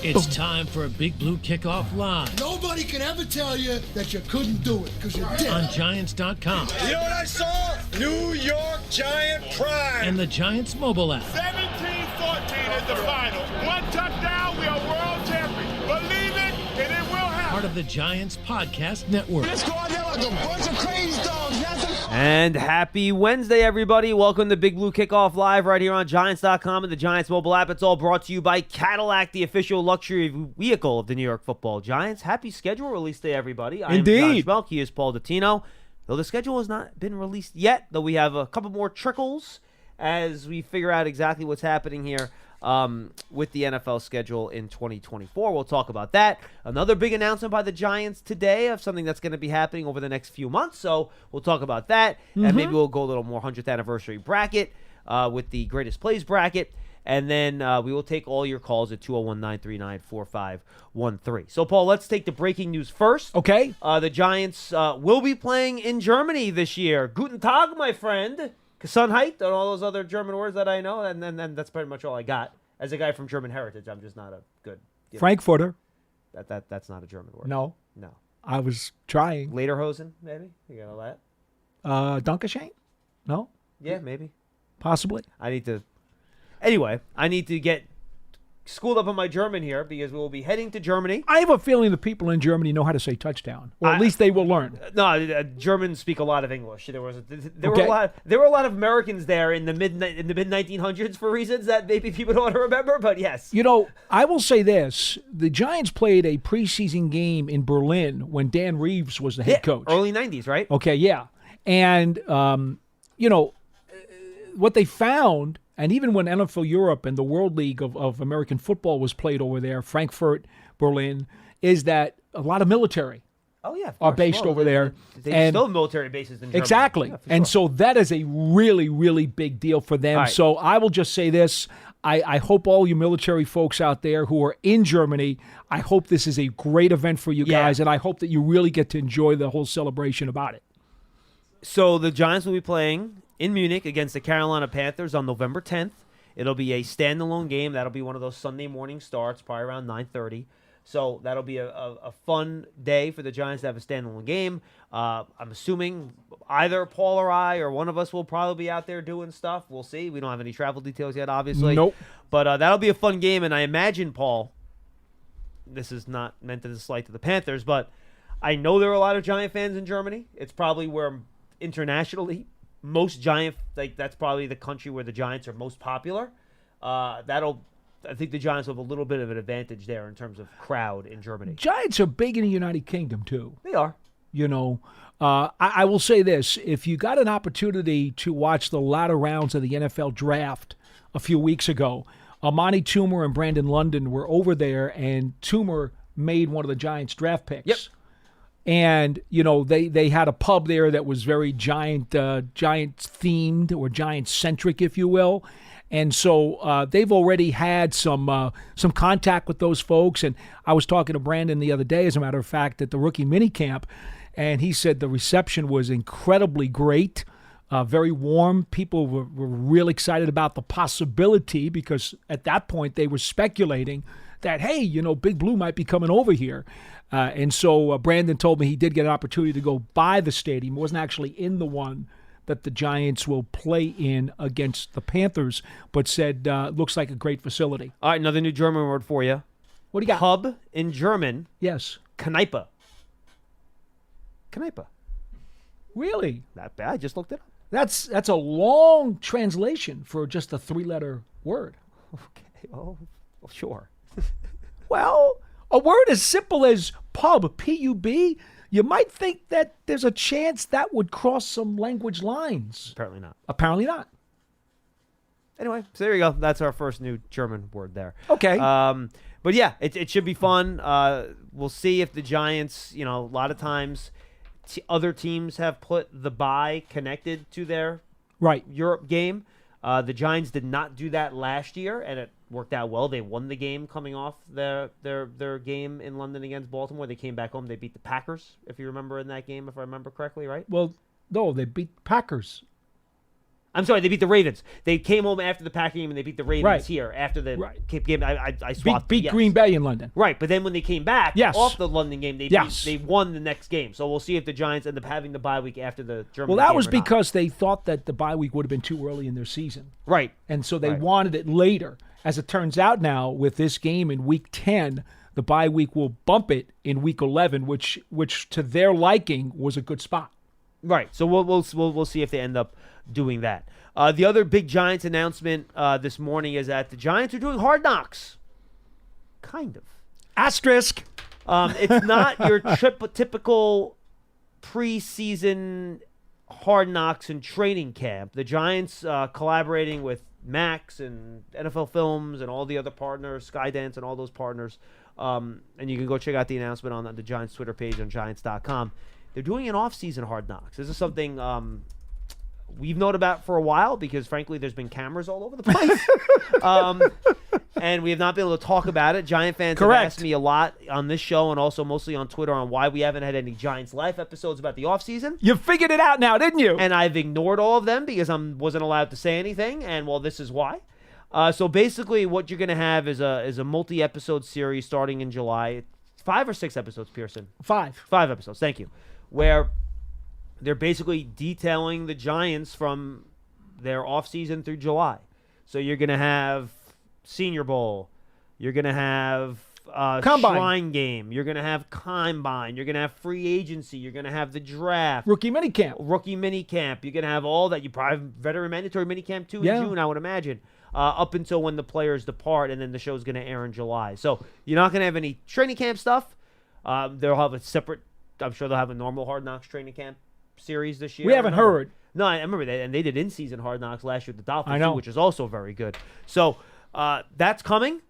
It's time for a Big Blue Kickoff Live. Nobody can ever tell you that you couldn't do it, because you did. On Giants.com. You know what I saw? New York Giant pride. And the Giants mobile app. 17-14 is the final. One touchdown, we are world champions. Believe it, and it will happen. Part of the Giants Podcast Network. Let's go out there like a bunch of crazy dogs. And happy Wednesday, everybody. Welcome to Big Blue Kickoff Live right here on Giants.com and the Giants mobile app. It's all brought to you by Cadillac, the official luxury vehicle of the New York Football Giants. Happy schedule release day, everybody. I am Schmeelk. He is Paul Dottino. Though the schedule has not been released yet, though we have a couple more trickles as we figure out exactly what's happening here with the NFL schedule in 2024. We'll talk about that. Another big announcement by the Giants today of something that's going to be happening over the next few months. So we'll talk about that. And maybe we'll go a little more 100th anniversary bracket with the greatest plays bracket. And then we will take all your calls at 201-939-4513. So, Paul, let's take the breaking news first. Okay. The Giants will be playing in Germany this year. Guten Tag, my friend. Gesundheit, and all those other German words that I know, and then that's pretty much all I got. As a guy from German heritage, I'm just not a good Frankfurter. That's not a German word. No. I was trying. Lederhosen, maybe? You got all that? Dankeschön? No? Yeah, maybe. Possibly. I need to get schooled up on my German here because we will be heading to Germany. I have a feeling the people in Germany know how to say touchdown, or at least they will learn. No, Germans speak a lot of English. There were a lot of Americans there in the mid 1900s for reasons that maybe people don't want to remember. But yes, you know, I will say this: the Giants played a preseason game in Berlin when Dan Reeves was the head coach. Early 90s, right? Okay, yeah, and you know what they found. And even when NFL Europe and the World League of American Football was played over there, Frankfurt, Berlin, is that a lot of military are based over there. They still have military bases in Germany. Exactly. Yeah, and so that is a really, really big deal for them. Right. So I will just say this. I hope all you military folks out there who are in Germany, I hope this is a great event for you guys, and I hope that you really get to enjoy the whole celebration about it. So the Giants will be playing in Munich against the Carolina Panthers on November 10th. It'll be a standalone game. That'll be one of those Sunday morning starts, probably around 9:30. So that'll be a fun day for the Giants to have a standalone game. I'm assuming either Paul or I or one of us will probably be out there doing stuff. We'll see. We don't have any travel details yet, obviously. Nope. But that'll be a fun game, and I imagine, Paul, this is not meant as a slight to the Panthers, but I know there are a lot of Giant fans in Germany. It's probably where internationally most Giant, that's probably the country where the Giants are most popular. I think the Giants have a little bit of an advantage there in terms of crowd in Germany. Giants are big in the United Kingdom, too. They are. You know, I will say this. If you got an opportunity to watch the latter rounds of the NFL draft a few weeks ago, Amani Toomer and Brandon London were over there, and Toomer made one of the Giants draft picks. Yep. And, you know, they had a pub there that was very Giant-themed or Giant-centric, if you will. And so they've already had some contact with those folks. And I was talking to Brandon the other day, as a matter of fact, at the rookie minicamp, and he said the reception was incredibly great, very warm. People were real excited about the possibility because at that point they were speculating that, hey, you know, Big Blue might be coming over here. And so Brandon told me he did get an opportunity to go by the stadium. He wasn't actually in the one that the Giants will play in against the Panthers, but said looks like a great facility. All right, another new German word for you. What do you got? Pub in German. Yes. Kneipe. Kneipe. Really? Not bad. I just looked it up. That's a long translation for just a three-letter word. Okay. Well, sure. Well, a word as simple as pub, P-U-B, you might think that there's a chance that would cross some language lines. Apparently not. Apparently not. Anyway, so there you go. That's our first new German word there. Okay. But yeah, it should be fun. We'll see if the Giants, you know, a lot of times other teams have put the bye connected to their Europe game. The Giants did not do that last year, and it worked out well. They won the game coming off their game in London against Baltimore. They came back home. They beat the Packers, if you remember in that game, if I remember correctly, right? Well, no, they beat Packers. I'm sorry, they beat the Ravens. They came home after the Packer game and they beat the Ravens Right. here after the Right. game. I swapped. Beat yes. Green Bay in London. Right, but then when they came back Yes. off the London game, Yes. they won the next game. So we'll see if the Giants end up having the bye week after the Germany Well, that game was or not. because they thought that the bye week would have been too early in their season. Right. And so they Right. wanted it later. As it turns out now, with this game in Week 10, the bye week will bump it in Week 11, which to their liking was a good spot. Right. So we'll see if they end up doing that. The other big Giants announcement this morning is that the Giants are doing Hard Knocks. Kind of. Asterisk. It's not your typical preseason Hard Knocks and training camp. The Giants collaborating with Max and NFL Films and all the other partners, Skydance and all those partners. And you can go check out the announcement on the Giants Twitter page on Giants.com. They're doing an off-season Hard Knocks. This is something we've known about for a while because, frankly, there's been cameras all over the place. And we have not been able to talk about it. Giant fans have asked me a lot on this show and also mostly on Twitter on why we haven't had any Giants Life episodes about the offseason. You figured it out now, didn't you? And I've ignored all of them because I wasn't allowed to say anything. And, well, this is why. So basically what you're going to have is a multi-episode series starting in July. 5 or 6 episodes, Pearson? 5. 5 episodes, thank you. Where they're basically detailing the Giants from their offseason through July. So you're going to have Senior Bowl. You're going to have Combine. Shrine Game. You're going to have Combine. You're going to have free agency. You're going to have the draft. Rookie minicamp. Rookie minicamp. You're going to have all that. You probably have veteran mandatory minicamp too Yeah. in June, I would imagine. Up until when the players depart, and then the show's going to air in July. So you're not going to have any training camp stuff. They'll have a separate, I'm sure they'll have a normal Hard Knocks training camp series this year. We haven't heard. No, I remember that, and they did in-season Hard Knocks last year with the Dolphins, I know. too, which is also very good. So that's coming.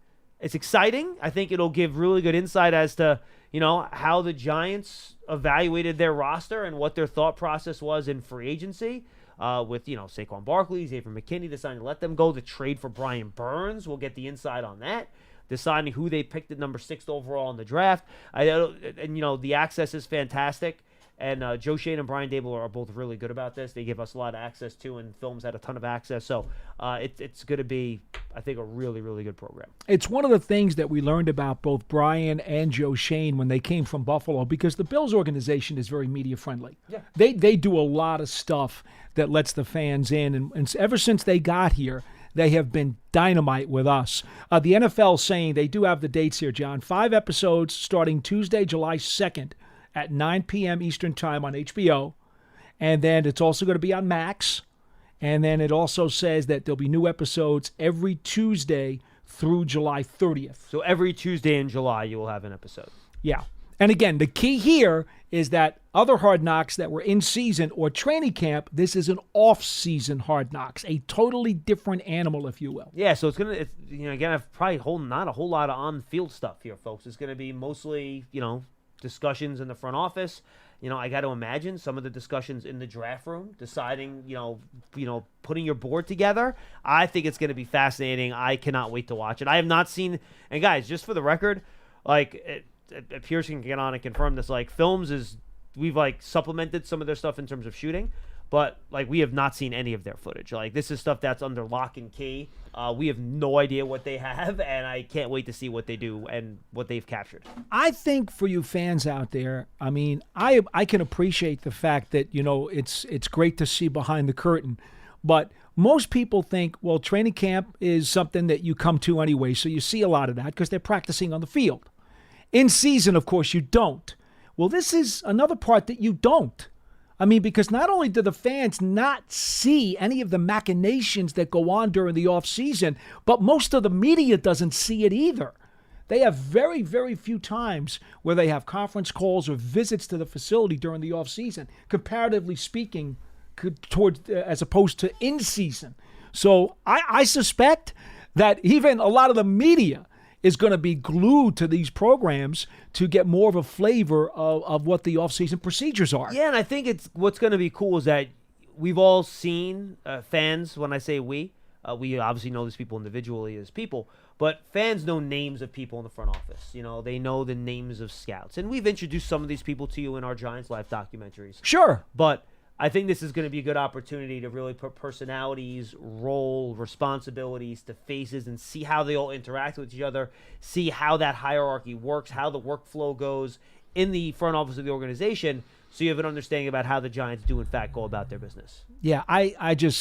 It's exciting. I think it'll give really good insight as to, how the Giants evaluated their roster and what their thought process was in free agency. With, Saquon Barkley, Xavier McKinney deciding to let them go. The trade for Brian Burns, we'll get the insight on that. Deciding who they picked at number 6 overall in the draft. The access is fantastic. And Joe Shane and Brian Dable are both really good about this. They give us a lot of access, too, and Films had a ton of access. So it's going to be, I think, a really, really good program. It's one of the things that we learned about both Brian and Joe Shane when they came from Buffalo, because the Bills organization is very media friendly. Yeah. They do a lot of stuff that lets the fans in. And ever since they got here, they have been dynamite with us. The NFL saying they do have the dates here, John. 5 episodes starting Tuesday, July 2nd at 9 p.m. Eastern Time on HBO. And then it's also going to be on Max. And then it also says that there'll be new episodes every Tuesday through July 30th. So every Tuesday in July, you will have an episode. Yeah. And again, the key here is that other Hard Knocks that were in season or training camp, this is an off-season Hard Knocks, a totally different animal, if you will. Yeah, so again, I've probably not a whole lot of on-field stuff here, folks. It's going to be mostly, discussions in the front office. I got to imagine some of the discussions in the draft room, deciding, putting your board together. I think it's going to be fascinating. I cannot wait to watch it. I have not seen, and guys, just for the record, Pearson can get on and confirm this. Films we've supplemented some of their stuff in terms of shooting, but we have not seen any of their footage. This is stuff that's under lock and key. We have no idea what they have, and I can't wait to see what they do and what they've captured. I think for you fans out there, I can appreciate the fact that it's great to see behind the curtain, but most people think, well, training camp is something that you come to anyway, so you see a lot of that because they're practicing on the field. In season, of course, you don't. Well, this is another part that you don't. Because not only do the fans not see any of the machinations that go on during the offseason, but most of the media doesn't see it either. They have very, very few times where they have conference calls or visits to the facility during the offseason, comparatively speaking, as opposed to in season. So I suspect that even a lot of the media is going to be glued to these programs to get more of a flavor of what the offseason procedures are. Yeah, and I think what's going to be cool is that we've all seen fans. When I say we obviously know these people individually as people, but fans know names of people in the front office. They know the names of scouts. And we've introduced some of these people to you in our Giants Life documentaries. Sure. But I think this is going to be a good opportunity to really put personalities, role, responsibilities to faces and see how they all interact with each other, see how that hierarchy works, how the workflow goes in the front office of the organization, so you have an understanding about how the Giants do, in fact, go about their business. Yeah, I'm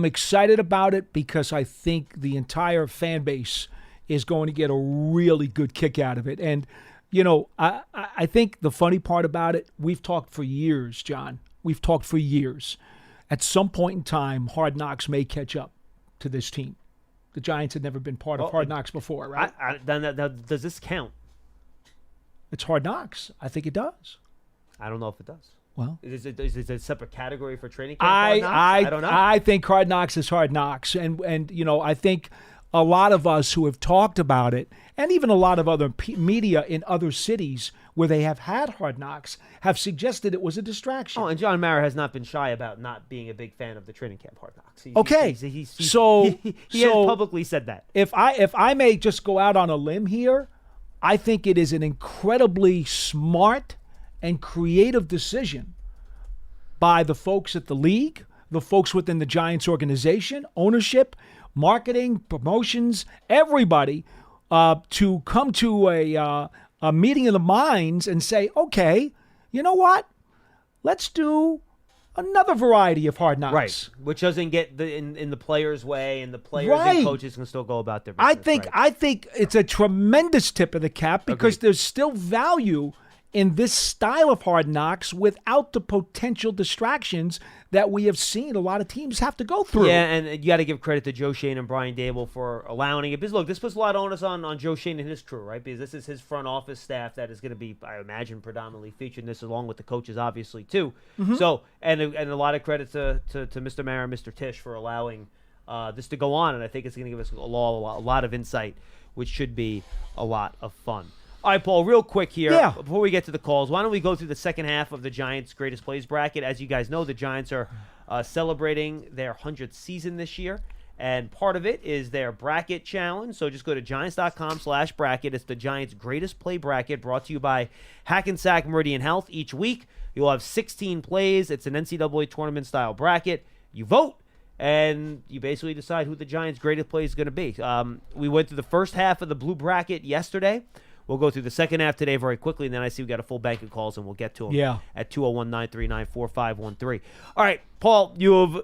excited about it because I think the entire fan base is going to get a really good kick out of it. And, I think the funny part about it, we've talked for years, John. We've talked for years. At some point in time, Hard Knocks may catch up to this team. The Giants had never been part of Hard Knocks before, right? Does this count? It's Hard Knocks. I think it does. I don't know if it does. Well, is it a separate category for training camp? Hard Knocks? I don't know. I think Hard Knocks is Hard Knocks, and I think a lot of us who have talked about it, and even a lot of other media in other cities where they have had Hard Knocks, have suggested it was a distraction. Oh, and John Mara has not been shy about not being a big fan of the training camp Hard Knocks. He has publicly said that. If I may just go out on a limb here, I think it is an incredibly smart and creative decision by the folks at the league, the folks within the Giants organization, ownership, marketing, promotions, everybody, to come to a meeting of the minds and say, okay, you know what? Let's do another variety of Hard Knocks. Right, which doesn't get in the players' way, and the players and coaches can still go about their business. I think it's a tremendous tip of the cap because there's still value in this style of Hard Knocks without the potential distractions that we have seen a lot of teams have to go through. Yeah, and you got to give credit to Joe Shane and Brian Dable for allowing it. Because, look, this puts a lot of onus on Joe Shane and his crew, right? Because this is his front office staff that is going to be, I imagine, predominantly featuring this, along with the coaches, obviously, too. Mm-hmm. So, and a lot of credit to Mr. Mara and Mr. Tisch for allowing this to go on. And I think it's going to give us a lot of insight, which should be a lot of fun. All right, Paul, real quick here, before we get to the calls, why don't we go through the second half of the Giants' greatest plays bracket? As you guys know, the Giants are celebrating their 100th season this year, and part of it is their bracket challenge. So just go to Giants.com/bracket. It's the Giants' greatest play bracket, brought to you by Hackensack Meridian Health. Each week, you'll have 16 plays. It's an NCAA tournament-style bracket. You vote, and you basically decide who the Giants' greatest play is going to be. We went through the first half of the blue bracket yesterday. We'll go through the second half today very quickly, and then I see we got a full bank of calls, and we'll get to them at 201-939-4513. All right, Paul, you have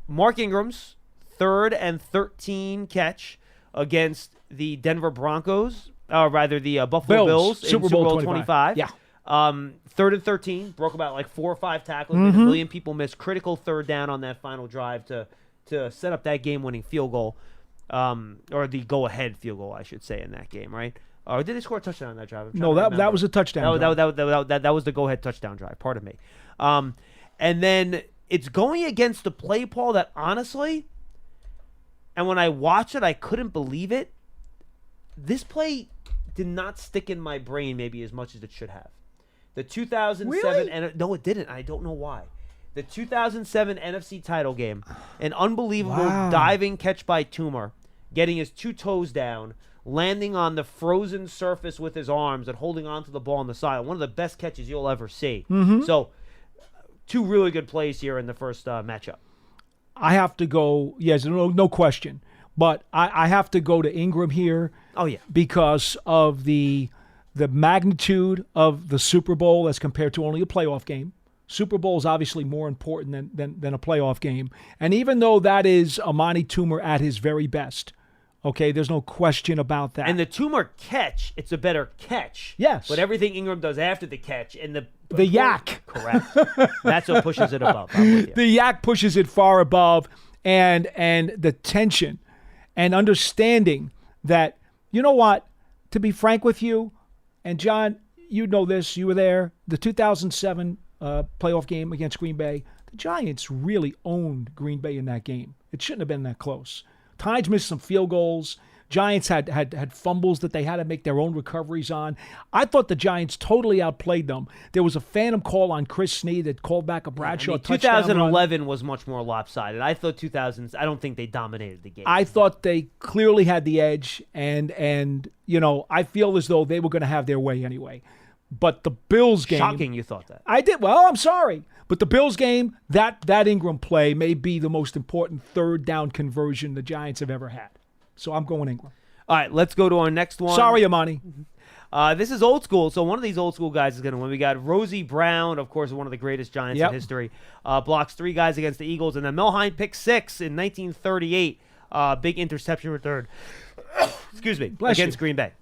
Mark Ingram's 3rd and 13 catch against the Denver Broncos, the Buffalo Bills in Super Bowl 25. Yeah. 3rd and 13, broke about like 4 or 5 tackles. Mm-hmm. A million people missed. Critical third down on that final drive to set up that game-winning field goal, or the go-ahead field goal, I should say, in that game, right? Or did they score a touchdown on that drive? No, that was a touchdown drive. That was the go-ahead touchdown drive. Pardon me. And then it's going against the play, Paul, that honestly, and when I watched it, I couldn't believe it. This play did not stick in my brain maybe as much as it should have. The 2007 really? No, it didn't. I don't know why. The 2007 NFC title game, an unbelievable diving catch by Toomer, getting his 2 toes down, landing on the frozen surface with his arms and holding onto the ball on the side. One of the best catches you'll ever see. Mm-hmm. So, 2 really good plays here in the first matchup. I have to go, yes, no question. But I have to go to Ingram here. Oh, yeah. Because of the magnitude of the Super Bowl as compared to only a playoff game. Super Bowl is obviously more important than a playoff game. And even though that is Amani Toomer at his very best, okay, there's no question about that. And the Toomer catch, it's a better catch. Yes. But everything Ingram does after the catch and the yak. Correct. That's what pushes it above. I'm with you. The yak pushes it far above, and the tension and understanding that, you know what, to be frank with you, and John, you know this, you were there, the 2007 playoff game against Green Bay, the Giants really owned Green Bay in that game. It shouldn't have been that close. Tides missed some field goals. Giants had fumbles that they had to make their own recoveries on. I thought the Giants totally outplayed them. There was a phantom call on Chris Snead that called back a Bradshaw touchdown 2011 run. Was much more lopsided. I thought 2000s, I don't think they dominated the game. I thought they clearly had the edge, and I feel as though they were going to have their way anyway. But the Bills game... Shocking you thought that. I did. Well, I'm sorry. But the Bills game, that Ingram play may be the most important third down conversion the Giants have ever had. So I'm going Ingram. All right, let's go to our next one. Sorry, Amani. This is old school, so one of these old school guys is going to win. We got Rosie Brown, of course, one of the greatest Giants in history. Blocks 3 guys against the Eagles. And then Mel Hein picked 6 in 1938. Big interception return. Excuse me. Against Green Bay.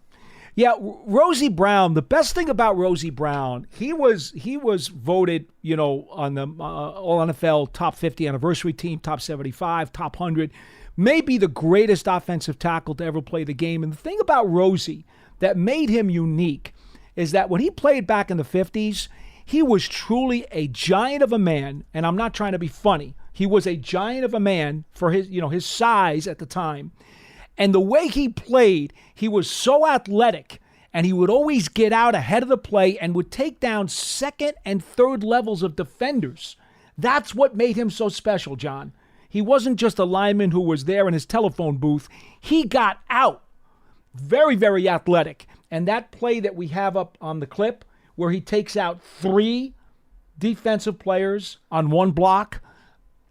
Yeah, Rosie Brown. The best thing about Rosie Brown, he was voted, on the All NFL Top 50 anniversary team, Top 75, Top 100, maybe the greatest offensive tackle to ever play the game. And the thing about Rosie that made him unique is that when he played back in the 50s, he was truly a giant of a man. And I'm not trying to be funny. He was a giant of a man for his size at the time. And the way he played, he was so athletic, and he would always get out ahead of the play and would take down second and third levels of defenders. That's what made him so special, John. He wasn't just a lineman who was there in his telephone booth. He got out. Very, very athletic. And that play that we have up on the clip where he takes out 3 defensive players on one block,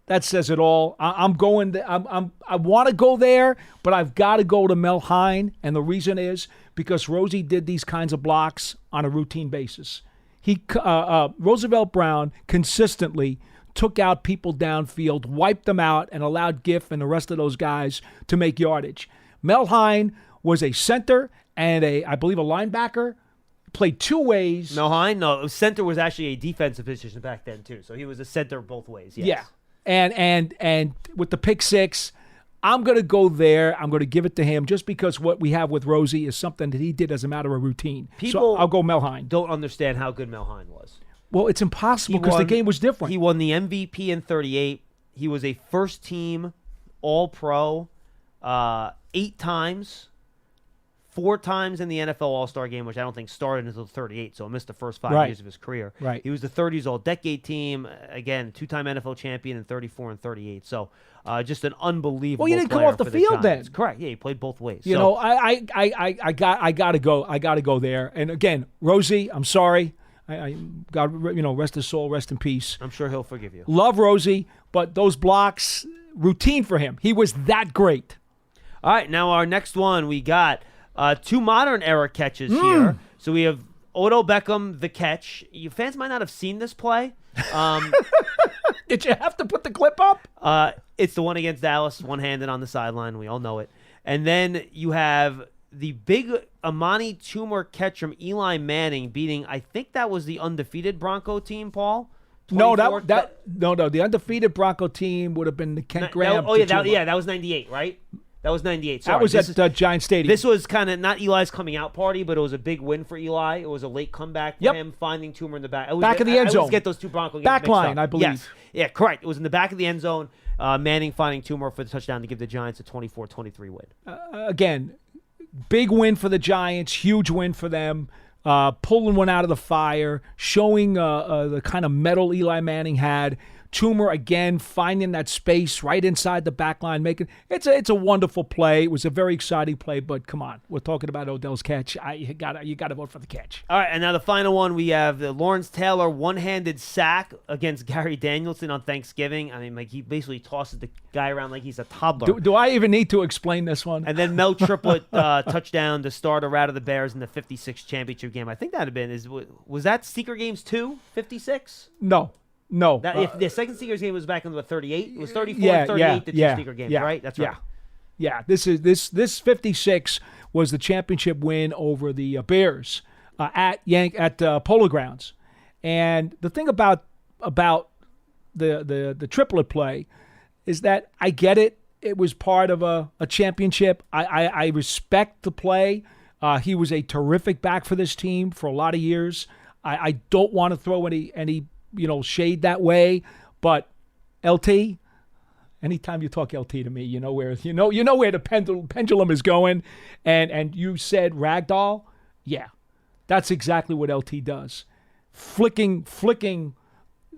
that says it all. I want to go there, but I've got to go to Mel Hein, and the reason is because Rosie did these kinds of blocks on a routine basis. Roosevelt Brown consistently took out people downfield, wiped them out, and allowed Giff and the rest of those guys to make yardage. Mel Hein was a center and I believe a linebacker. Played 2 ways. Mel Hein? No, center was actually a defensive position back then too, so he was a center both ways. Yes. Yeah. And with the pick 6, I'm going to go there. I'm going to give it to him just because what we have with Rosie is something that he did as a matter of routine. So I'll go Mel Hein. Don't understand how good Mel Hein was. Well, it's impossible because the game was different. He won the MVP in 38. He was a first-team All-Pro 8 times. 4 times in the NFL All-Star game, which I don't think started until 38, so missed the first 5 years of his career. Right. He was the 30s All-Decade team, again, 2-time NFL champion in 34 and 38. So just an unbelievable Well, you didn't come player off the for field Giants. then. Correct. Yeah, he played both ways. I gotta go. I gotta go there. And again, Rosie, I'm sorry. God, rest his soul, rest in peace. I'm sure he'll forgive you. Love Rosie, but those blocks, routine for him. He was that great. All right, now our next one, we got 2 modern era catches here. So we have Odell Beckham, the catch. You fans might not have seen this play. Did you have to put the clip up? It's the one against Dallas, one-handed on the sideline. We all know it. And then you have the big Amani Toomer catch from Eli Manning beating, I think that was the undefeated Bronco team, Paul? No, the undefeated Bronco team would have been the Kent Graham. That was 98, right? That was 98. Sorry. That was at Giant Stadium. This was kind of not Eli's coming out party, but it was a big win for Eli. It was a late comeback for him, finding Toomer in the back. Back of the end zone. I always get those 2 Bronco games back line, up. I believe. Yes. Yeah, correct. It was in the back of the end zone. Manning finding Toomer for the touchdown to give the Giants a 24-23 win. Again, big win for the Giants, huge win for them. Pulling one out of the fire, showing the kind of metal Eli Manning had. Toomer again finding that space right inside the back line, making it's a wonderful play. It was a very exciting play, but come on, we're talking about Odell's catch. You got to vote for the catch. All right, and now the final one, we have the Lawrence Taylor one-handed sack against Gary Danielson on Thanksgiving. I mean, like he basically tosses the guy around like he's a toddler. Do I even need to explain this one? And then Mel Triplett touchdown to start a rout of the Bears in the 56 championship game. I think that had been was that Seeker Games 2, 56? No. If the second Seekers game was back in the 38, it was 34 and 38 the 2 Seeker games, right? That's right. Yeah. This 56 was the championship win over the Bears at Polo Grounds. And the thing about the triplet play is that I get it. It was part of a championship. I respect the play. He was a terrific back for this team for a lot of years. I don't want to throw any shade that way, but LT, anytime you talk LT to me, you know where the pendulum is going, and you said ragdoll, yeah, that's exactly what LT does, flicking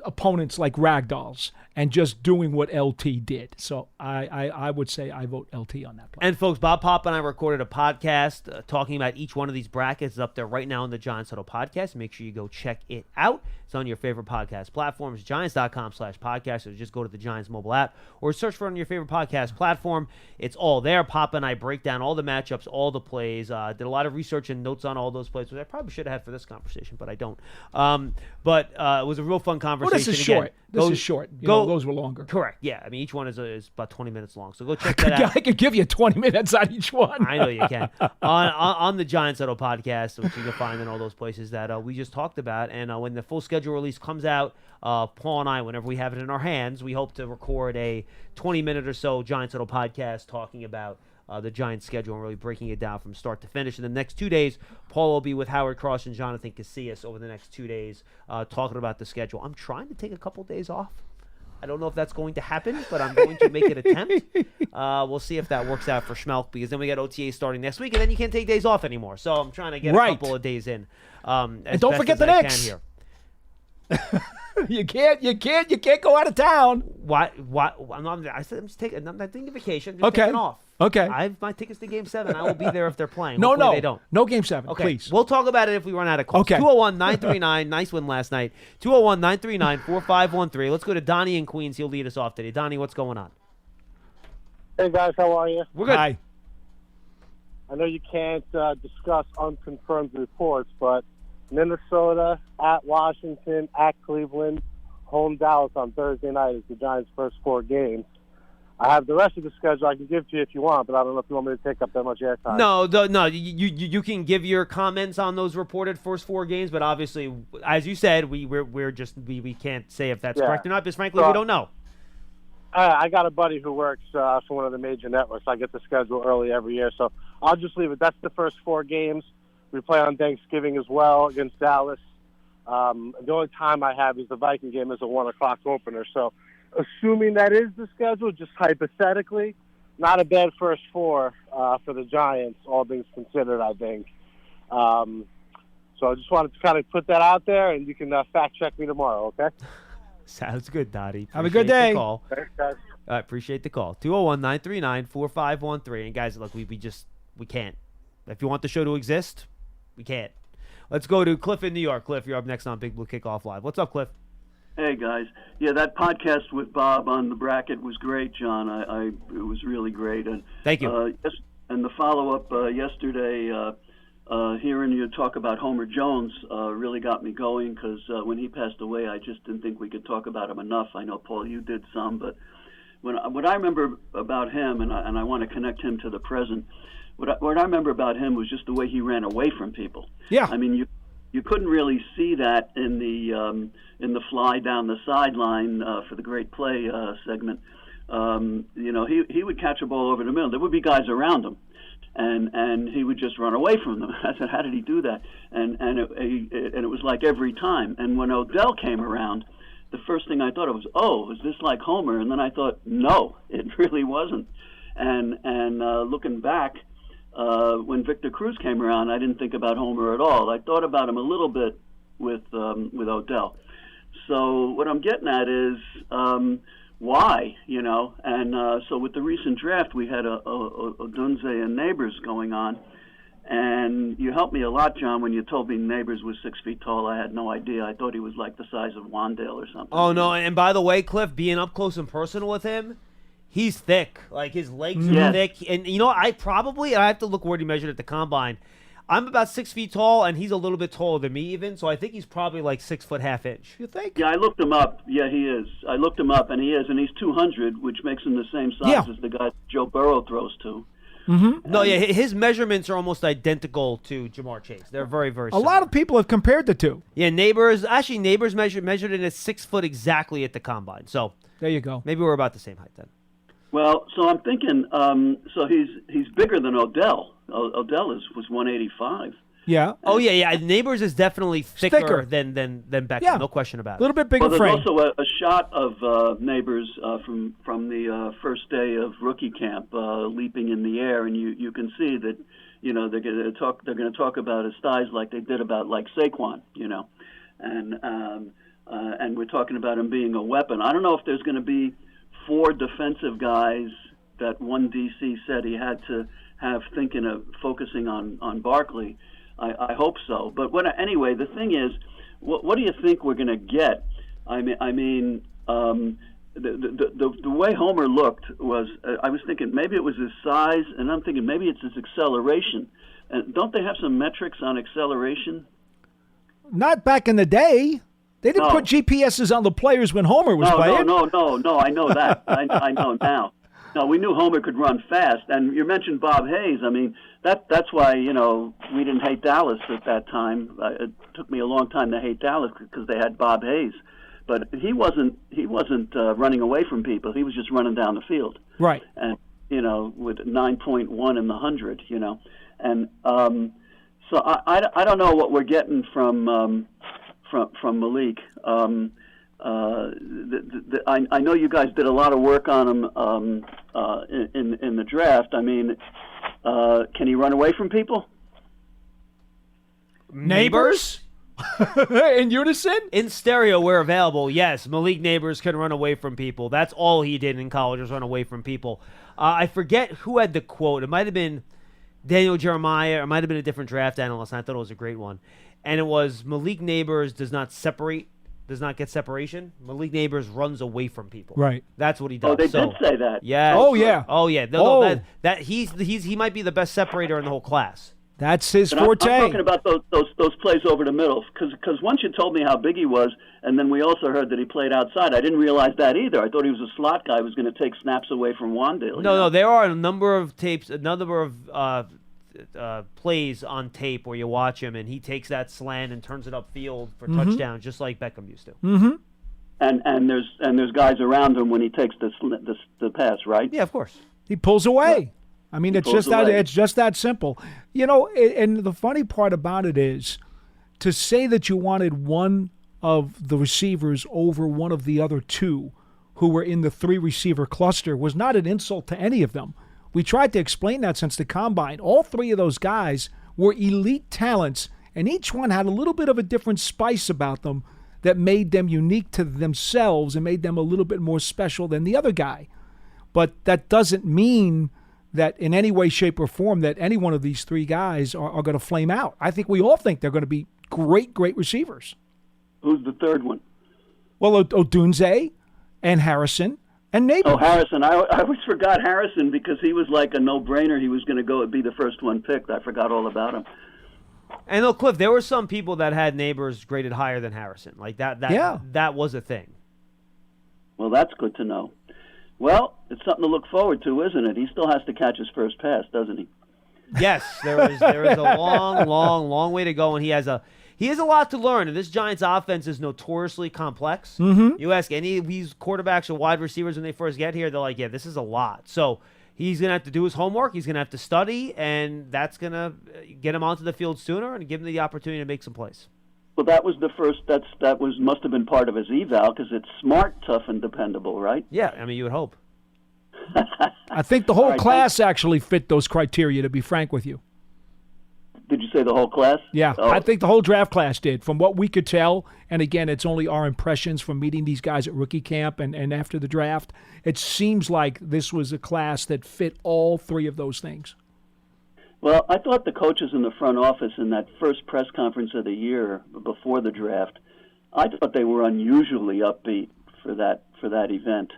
opponents like ragdolls, and just doing what LT did. So I would say I vote LT on that play. And folks, Bob Pop and I recorded a podcast talking about each one of these brackets. It's up there right now on the Giants Huddle podcast. Make sure you go check it out. It's on your favorite podcast platforms, giants.com/podcast, or just go to the Giants mobile app or search for it on your favorite podcast platform. It's all there. Pop and I break down all the matchups, all the plays. Did a lot of research and notes on all those plays, which I probably should have had for this conversation, but I don't. But it was a real fun conversation. Well, this is short. This is short. Those were longer. Correct. Yeah. I mean, each one is about 20 minutes long. So go check that out. I could give you 20 minutes on each one. I know you can. on the Giants Huddle podcast, which you can find in all those places that we just talked about. And when the full schedule release comes out, Paul and I, whenever we have it in our hands, we hope to record a 20-minute or so Giants Huddle podcast talking about the Giants schedule and really breaking it down from start to finish. In the next 2 days, Paul will be with Howard Cross and Jonathan Casillas over the next 2 days talking about the schedule. I'm trying to take a couple days off. I don't know if that's going to happen, but I'm going to make an attempt. We'll see if that works out for Schmeelk, because then we got OTA starting next week, and then you can't take days off anymore. So I'm trying to get a couple of days in. And don't forget the Knicks. You can't go out of town. Why? I'm not taking a vacation. I'm just Okay. taking off. Okay. I have my tickets to Game 7. I will be there if they're playing. No, Hopefully they don't. No Game 7, Okay. please. We'll talk about it if we run out of calls. Okay. 201-939. Nice win last night. 201-939-4513. Let's go to Donnie in Queens. He'll lead us off today. Donnie, what's going on? Hey, guys, how are you? We're good. Hi. I know you can't discuss unconfirmed reports, but Minnesota, at Washington, at Cleveland, home Dallas on Thursday night is the Giants' first 4 games. I have the rest of the schedule I can give to you if you want, but I don't know if you want me to take up that much airtime. No. You can give your comments on those reported first 4 games, but obviously, as you said, we can't say if that's correct or not, because frankly, we don't know. I got a buddy who works for one of the major networks. I get the schedule early every year, so I'll just leave it. That's the first 4 games. We play on Thanksgiving as well against Dallas. The only time I have is the Viking game as a 1 o'clock opener. So assuming that is the schedule, just hypothetically, not a bad first 4 for the Giants, all things considered, I think. So I just wanted to kind of put that out there, and you can fact check me tomorrow, okay? Sounds good, Dottie. Have a good day. Thanks, guys. I appreciate the call. 201-939-4513. And guys, look, we can't. If you want the show to exist, we can't. Let's go to Cliff in New York. Cliff, you're up next on Big Blue Kickoff Live. What's up, Cliff? Hey, guys. Yeah, that podcast with Bob on the bracket was great, John. It was really great. And thank you. Yes, and the follow-up yesterday, hearing you talk about Homer Jones really got me going, because when he passed away, I just didn't think we could talk about him enough. I know, Paul, you did some, but what I remember about him, and I want to connect him to the present, what I remember about him was just the way he ran away from people. Yeah. I mean, you couldn't really see that in the fly down the sideline for the great play segment. He would catch a ball over the middle. There would be guys around him, and he would just run away from them. I said, how did he do that? And it was like every time. And when Odell came around, the first thing I thought was, oh, is this like Homer? And then I thought, no, it really wasn't. And looking back, when Victor Cruz came around, I didn't think about Homer at all. I thought about him a little bit with Odell. So what I'm getting at is why, And so with the recent draft, we had Odunze and Neighbors going on. And you helped me a lot, John, when you told me Neighbors was 6 feet tall. I had no idea. I thought he was like the size of Wandale or something. Oh, no. And by the way, Cliff, being up close and personal with him, he's thick. Like, his legs are thick. And, I have to look where he measured at the combine. I'm about 6 feet tall, and he's a little bit taller than me even, so I think he's probably like 6 foot half inch. You think? Yeah, I looked him up. Yeah, he is. I looked him up, and he is. And he's 200, which makes him the same size as the guy Joe Burrow throws to. Mm-hmm. No, yeah, his measurements are almost identical to Jamar Chase. They're very, very similar. A lot of people have compared the two. Yeah, Neighbors measured in at 6 foot exactly at the combine. So there you go. Maybe we're about the same height then. Well, so I'm thinking, so he's bigger than Odell. Odell was 185. Yeah. Oh yeah. Neighbors is definitely thicker than Beckham. Yeah. No question about it. A little bit bigger there's frame. also a shot of Neighbors from the first day of rookie camp, leaping in the air, and you can see that they're going to talk about his thighs like they did about like Saquon, and and we're talking about him being a weapon. I don't know if there's going to be 4 defensive guys that one DC said he had to have thinking of focusing on Barkley. I hope so. But anyway, the thing is, what do you think we're going to get? The way Homer looked was, I was thinking maybe it was his size, and I'm thinking maybe it's his acceleration. And don't they have some metrics on acceleration? Not back in the day. They didn't put GPSs on the players when Homer was playing. No. I know that. I know now. No, we knew Homer could run fast. And you mentioned Bob Hayes. I mean, that's why, we didn't hate Dallas at that time. It took me a long time to hate Dallas because they had Bob Hayes. But he wasn't running away from people. He was just running down the field. Right. And, with 9.1 in the 100, And so I don't know what we're getting from Malik. I know you guys did a lot of work on him in the draft. I mean, can he run away from people? Neighbors? In unison? In stereo, where available, yes. Malik Neighbors can run away from people. That's all he did in college, was run away from people. I forget who had the quote. It might have been Daniel Jeremiah, or it might have been a different draft analyst, and I thought it was a great one. And it was, Malik Neighbors does not get separation. Malik Neighbors runs away from people. Right. That's what he does. Oh, they did say that. Yeah. Oh, yeah. Oh, yeah. No, he might be the best separator in the whole class. That's his But forte. I'm talking about those plays over the middle, because once you told me how big he was, and then we also heard that he played outside. I didn't realize that either. I thought he was a slot guy who was going to take snaps away from Wandale. No, there are a number of tapes, a number of plays on tape where you watch him, and he takes that slant and turns it upfield for touchdowns, just like Beckham used to. Mm-hmm. And there's guys around him when he takes the pass, right? Yeah, of course. He pulls away. I mean, it's just that simple. And the funny part about it is, to say that you wanted one of the receivers over one of the other two who were in the 3-receiver cluster was not an insult to any of them. We tried to explain that since the Combine. All 3 of those guys were elite talents, and each one had a little bit of a different spice about them that made them unique to themselves and made them a little bit more special than the other guy. But that doesn't mean that in any way, shape, or form that any one of these 3 guys are going to flame out. I think we all think they're going to be great receivers. Who's the third one? Well, Odunze and Harrison and Neighbors. Oh, Harrison. I always forgot Harrison because he was like a no-brainer. He was going to go be the first one picked. I forgot all about him. And look, Cliff, there were some people that had Neighbors graded higher than Harrison. Like that was a thing. Well, that's good to know. Well, it's something to look forward to, isn't it? He still has to catch his first pass, doesn't he? Yes, there is a long way to go, and he has a lot to learn. And this Giants offense is notoriously complex. Mm-hmm. You ask any of these quarterbacks or wide receivers when they first get here, they're like, yeah, this is a lot. So he's going to have to do his homework. He's going to have to study, and that's going to get him onto the field sooner and give him the opportunity to make some plays. Well, that was the first. Must have been part of his eval because it's smart, tough, and dependable, right? Yeah, I mean, you would hope. I think the whole class actually fit those criteria, to be frank with you. Did you say the whole class? Yeah, Oh. I think the whole draft class did, from what we could tell. And again, it's only our impressions from meeting these guys at rookie camp and after the draft. It seems like this was a class that fit all 3 of those things. Well, I thought the coaches in the front office in that first press conference of the year before the draft, I thought they were unusually upbeat for that event.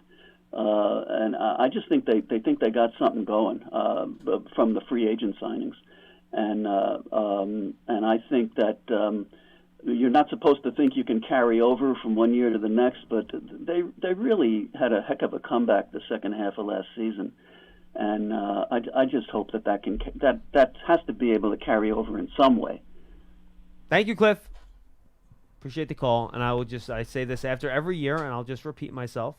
And I just think they think they got something going from the free agent signings. And I think that you're not supposed to think you can carry over from one year to the next, but they really had a heck of a comeback the second half of last season. And I just hope that has to be able to carry over in some way. Thank you, Cliff. Appreciate the call. And I say this after every year, and I'll just repeat myself.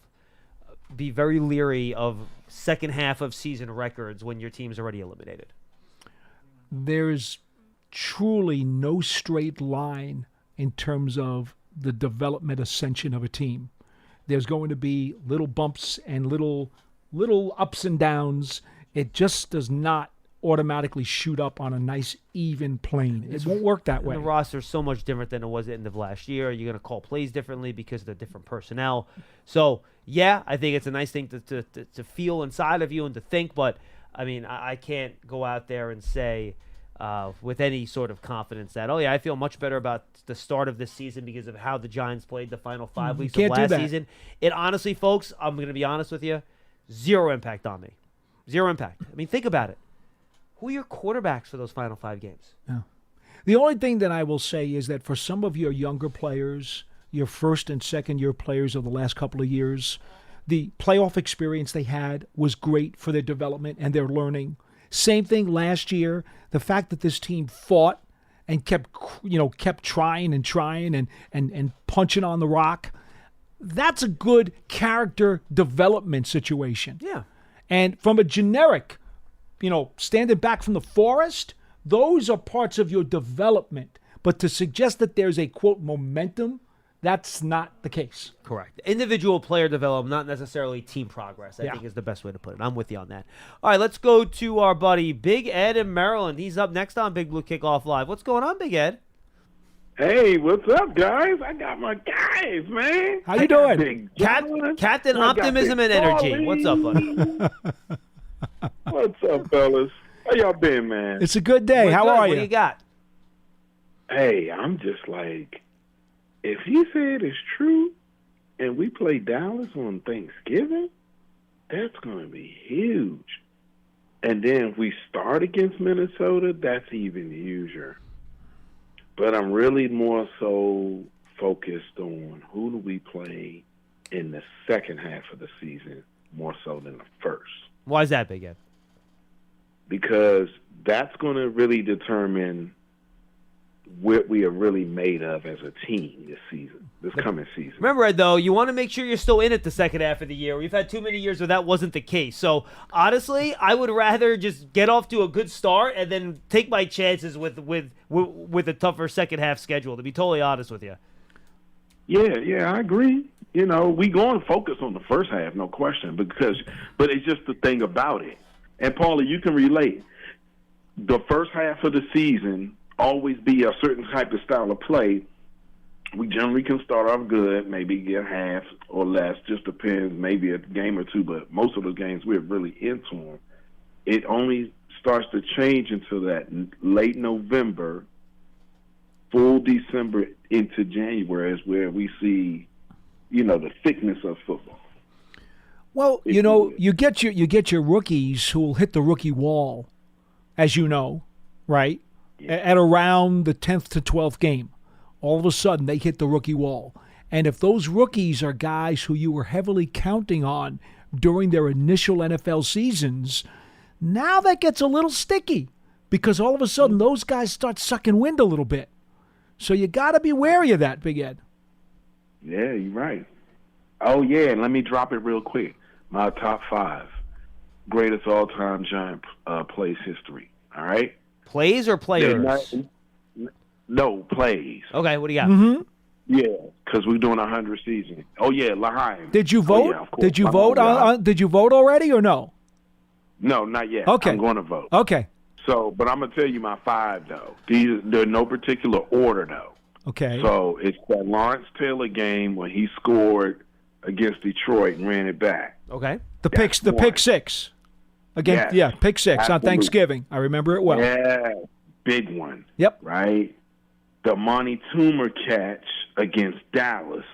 Be very leery of second half of season records when your team's already eliminated. There's truly no straight line in terms of the development ascension of a team. There's going to be little bumps and little ups and downs. It just does not automatically shoot up on a nice even plane. It won't work that way. The roster's so much different than it was at the end of last year. You're going to call plays differently because of the different personnel. So, yeah, I think it's a nice thing to feel inside of you and to think. But, I mean, I can't go out there and say with any sort of confidence that, I feel much better about the start of this season because of how the Giants played the final 5 weeks of last season. It honestly, folks, I'm going to be honest with you, zero impact on me. Zero impact. I mean, think about it. Who are your quarterbacks for those final 5 games? Yeah. The only thing that I will say is that for some of your younger players, your first and second year players of the last couple of years, the playoff experience they had was great for their development and their learning. Same thing last year. The fact that this team fought and kept trying and punching on the rock, that's a good character development situation. Yeah. And from a generic, standing back from the forest, those are parts of your development. But to suggest that there's a, quote, momentum, that's not the case. Correct. Individual player development, not necessarily team progress, I think is the best way to put it. I'm with you on that. All right, let's go to our buddy Big Ed in Maryland. He's up next on Big Blue Kickoff Live. What's going on, Big Ed? Hey, what's up, guys? I got my guys, man. How you doing? Captain Optimism and Energy. What's up, buddy? What's up, fellas? How y'all been, man? It's a good day. We're How good. are What you? do you got? Hey, I'm just like, if he said it's true and we play Dallas on Thanksgiving, that's going to be huge. And then if we start against Minnesota, that's even huger. But I'm really more so focused on who do we play in the second half of the season more so than the first. Why is that, Big Ed? Because that's going to really determine what we are really made of as a team this coming season. Remember, Ed, though, you want to make sure you're still in it the second half of the year. We've had too many years where that wasn't the case. So, honestly, I would rather just get off to a good start and then take my chances with a tougher second half schedule, to be totally honest with you. Yeah, I agree. We going to focus on the first half, no question, but it's just the thing about it. And, Paulie, you can relate. The first half of the season always be a certain type of style of play. We generally can start off good, maybe get half or less, just depends, maybe a game or two, but most of the games we're really into them. It only starts to change into that late November, full December into January is where we see, the thickness of football. Well, you get your rookies who will hit the rookie wall, as you know, right? Yeah. At around the 10th to 12th game. All of a sudden, they hit the rookie wall. And if those rookies are guys who you were heavily counting on during their initial NFL seasons, now that gets a little sticky because all of a sudden those guys start sucking wind a little bit. So you got to be wary of that, Big Ed. Yeah, you're right. Oh, yeah, and let me drop it real quick. My top 5 greatest all-time Giant plays history, all right? Plays or players? No, plays. Okay, what do you got? Mm-hmm. Yeah, because we're doing 100 season. Oh, yeah, L'Haim. Did you vote? Yeah, did you vote? Did you vote already or no? No, not yet. Okay. I'm going to vote. Okay. So, but I'm going to tell you my 5, though. They're in no particular order, though. Okay. So it's that Lawrence Taylor game when he scored against Detroit and ran it back. Okay. The pick six. Again, yes, pick 6 absolutely. On Thanksgiving. I remember it well. Yeah, big one. Yep. Right? The Monty Toomer catch against Dallas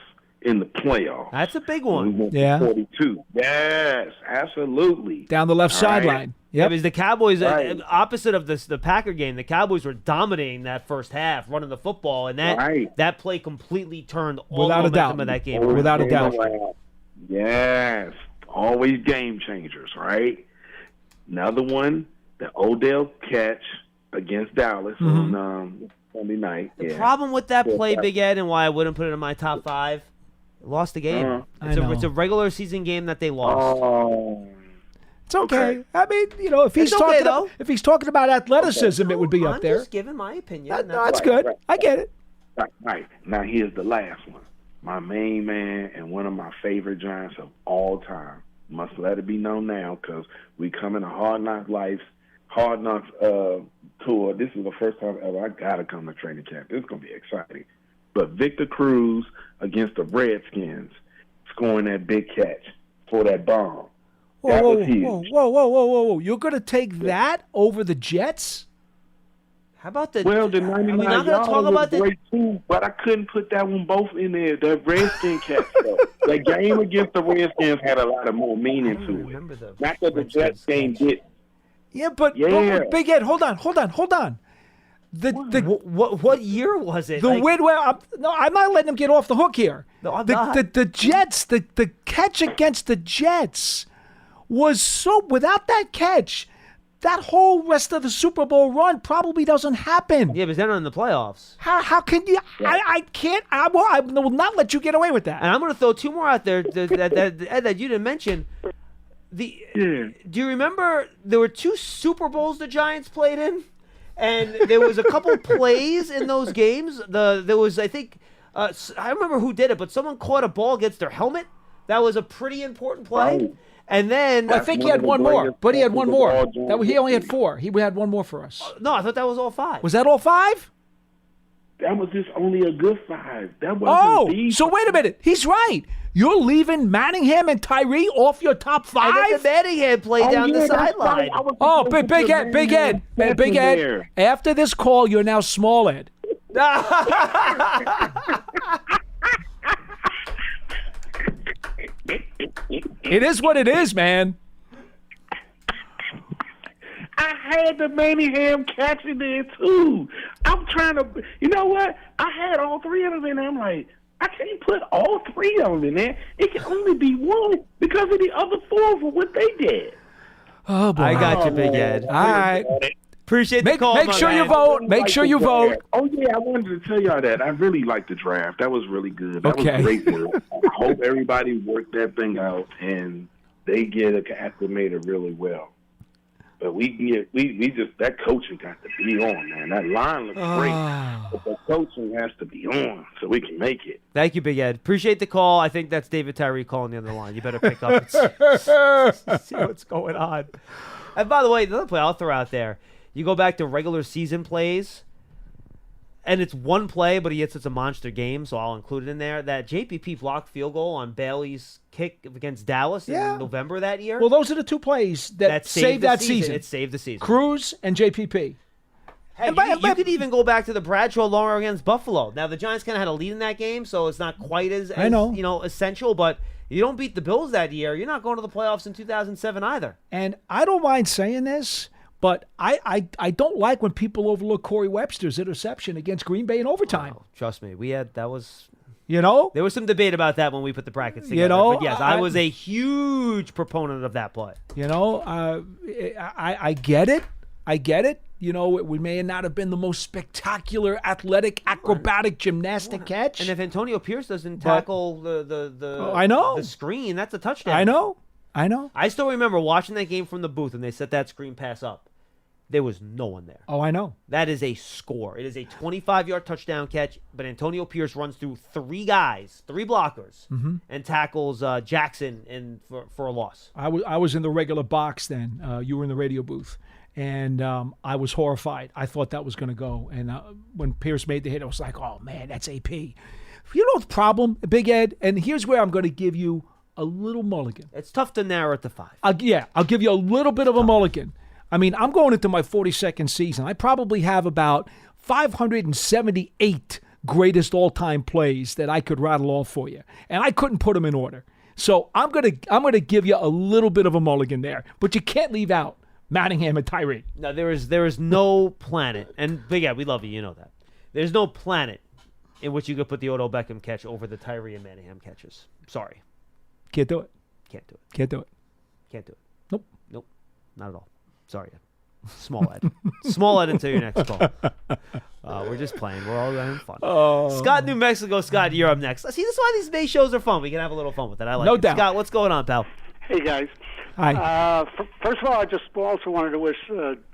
in the playoffs. That's a big one. Yeah. 42. Yes, absolutely. Down the left sideline. Right. Yep. Because the Cowboys, Right. opposite of the Packer game, the Cowboys were dominating that first half, running the football, and that play completely turned all Without the a doubt. momentum of that game. Without a doubt. Yes. Always game changers, right? Another one, the Odell catch against Dallas on Sunday night. The problem with that play, Big Ed, and why I wouldn't put it in my top 5, lost the game. It's a regular season game that they lost. Oh. It's okay. I mean, if he's talking about athleticism, it would be up there. I'm just giving my opinion. That's good. Right. I get it. Right. Now here's the last one. My main man and one of my favorite Giants of all time. Must let it be known now because we come in a hard Hard Knocks tour. This is the first time ever I got to come to training camp. This is going to be exciting. But Victor Cruz against the Redskins scoring that big catch for that bomb. That was huge. Whoa. You're going to take that over the Jets? How about the? Well, the are we 99 not going to yards talk was about the? great too, but I couldn't put that one both in there. The Redskin catch, though. The game against the Redskins had a lot of more meaning to it. Not that the Jets game did. Yeah, but Big Ed, hold on. What year was it? The win where I'm not letting him get off the hook here. No, I'm not. The Jets, the catch against the Jets was so without that catch, that whole rest of the Super Bowl run probably doesn't happen. Yeah, but they're not in the playoffs. How can you? I can't. I will not let you get away with that. And I'm going to throw two more out there that you didn't mention. Do you remember there were 2 Super Bowls the Giants played in? And there was a couple plays in those games. There was, I think, I don't remember who did it, but someone caught a ball against their helmet. That was a pretty important play. Right. And then I think he had one more, but he had one more. He only had 4. He had one more for us. No, I thought that was all 5. Was that all 5? That was just only a good 5. That wasn't so wait a minute. He's right. You're leaving Manningham and Tyree off your top 5? And then the Manningham played down the sideline. Big Ed. After this call, you're now Small Ed. It is what it is, man. I had the Manningham catch in there, too. I'm trying to, you know what? I had all 3 of them in there. I'm like, I can't put all 3 of them in there. It can only be 1 because of the other 4 for what they did. Oh, boy. I got you, Big Ed. All right. Appreciate the call, Make sure you vote. Make sure you vote. Oh, yeah, I wanted to tell y'all that. I really liked the draft. That was really good. That Okay. was great work. I hope everybody worked that thing out and they get acclimated really well. But we just that coaching got to be on, man. That line looks great, but the coaching has to be on so we can make it. Thank you, Big Ed. Appreciate the call. I think that's David Tyree calling the other line. You better pick up and see what's going on. And by the way, another play I'll throw out there. You go back to regular season plays, and it's one play, but he hits it's a monster game, so I'll include it in there. That JPP blocked field goal on Bailey's kick against Dallas in November that year. Well, those are the 2 plays that saved that season. It saved the season. Cruz and JPP. Hey, you could even go back to the Bradshaw long against Buffalo. Now, the Giants kind of had a lead in that game, so it's not quite as essential, but you don't beat the Bills that year, you're not going to the playoffs in 2007 either. And I don't mind saying this, but I don't like when people overlook Corey Webster's interception against Green Bay in overtime. Oh, trust me, there was some debate about that when we put the brackets together. But yes, I was a huge proponent of that play. I get it. We may not have been the most spectacular, athletic, acrobatic, gymnastic catch. And if Antonio Pierce doesn't tackle the screen, that's a touchdown. I know. I still remember watching that game from the booth when they set that screen pass up. There was no one there. Oh, I know. That is a score. It is a 25-yard touchdown catch, but Antonio Pierce runs through 3 guys, 3 blockers, and tackles Jackson for a loss. I was in the regular box then. You were in the radio booth. And I was horrified. I thought that was going to go. And when Pierce made the hit, I was like, oh, man, that's AP. You know the problem, Big Ed? And here's where I'm going to give you a little mulligan. It's tough to narrow it to 5. I'll give you a little bit of a mulligan. I mean, I'm going into my 42nd season. I probably have about 578 greatest all-time plays that I could rattle off for you. And I couldn't put them in order. So I'm gonna give you a little bit of a mulligan there. But you can't leave out Manningham and Tyree. No, there is no planet, and Big Ed, we love you, you know that. There's no planet in which you could put the Odell Beckham catch over the Tyree and Manningham catches. Sorry. Can't do it. Can't do it. Can't do it. Can't do it. Nope. Not at all. Sorry, Ed. Small Ed. Small Ed until your next call. We're just playing. We're all having fun. Scott, New Mexico. Scott, you're up next. See, this is why these May shows are fun. We can have a little fun with it. I like no it. doubt. Scott, what's going on, pal? Hey, guys. Hi. First of all, I just also wanted to wish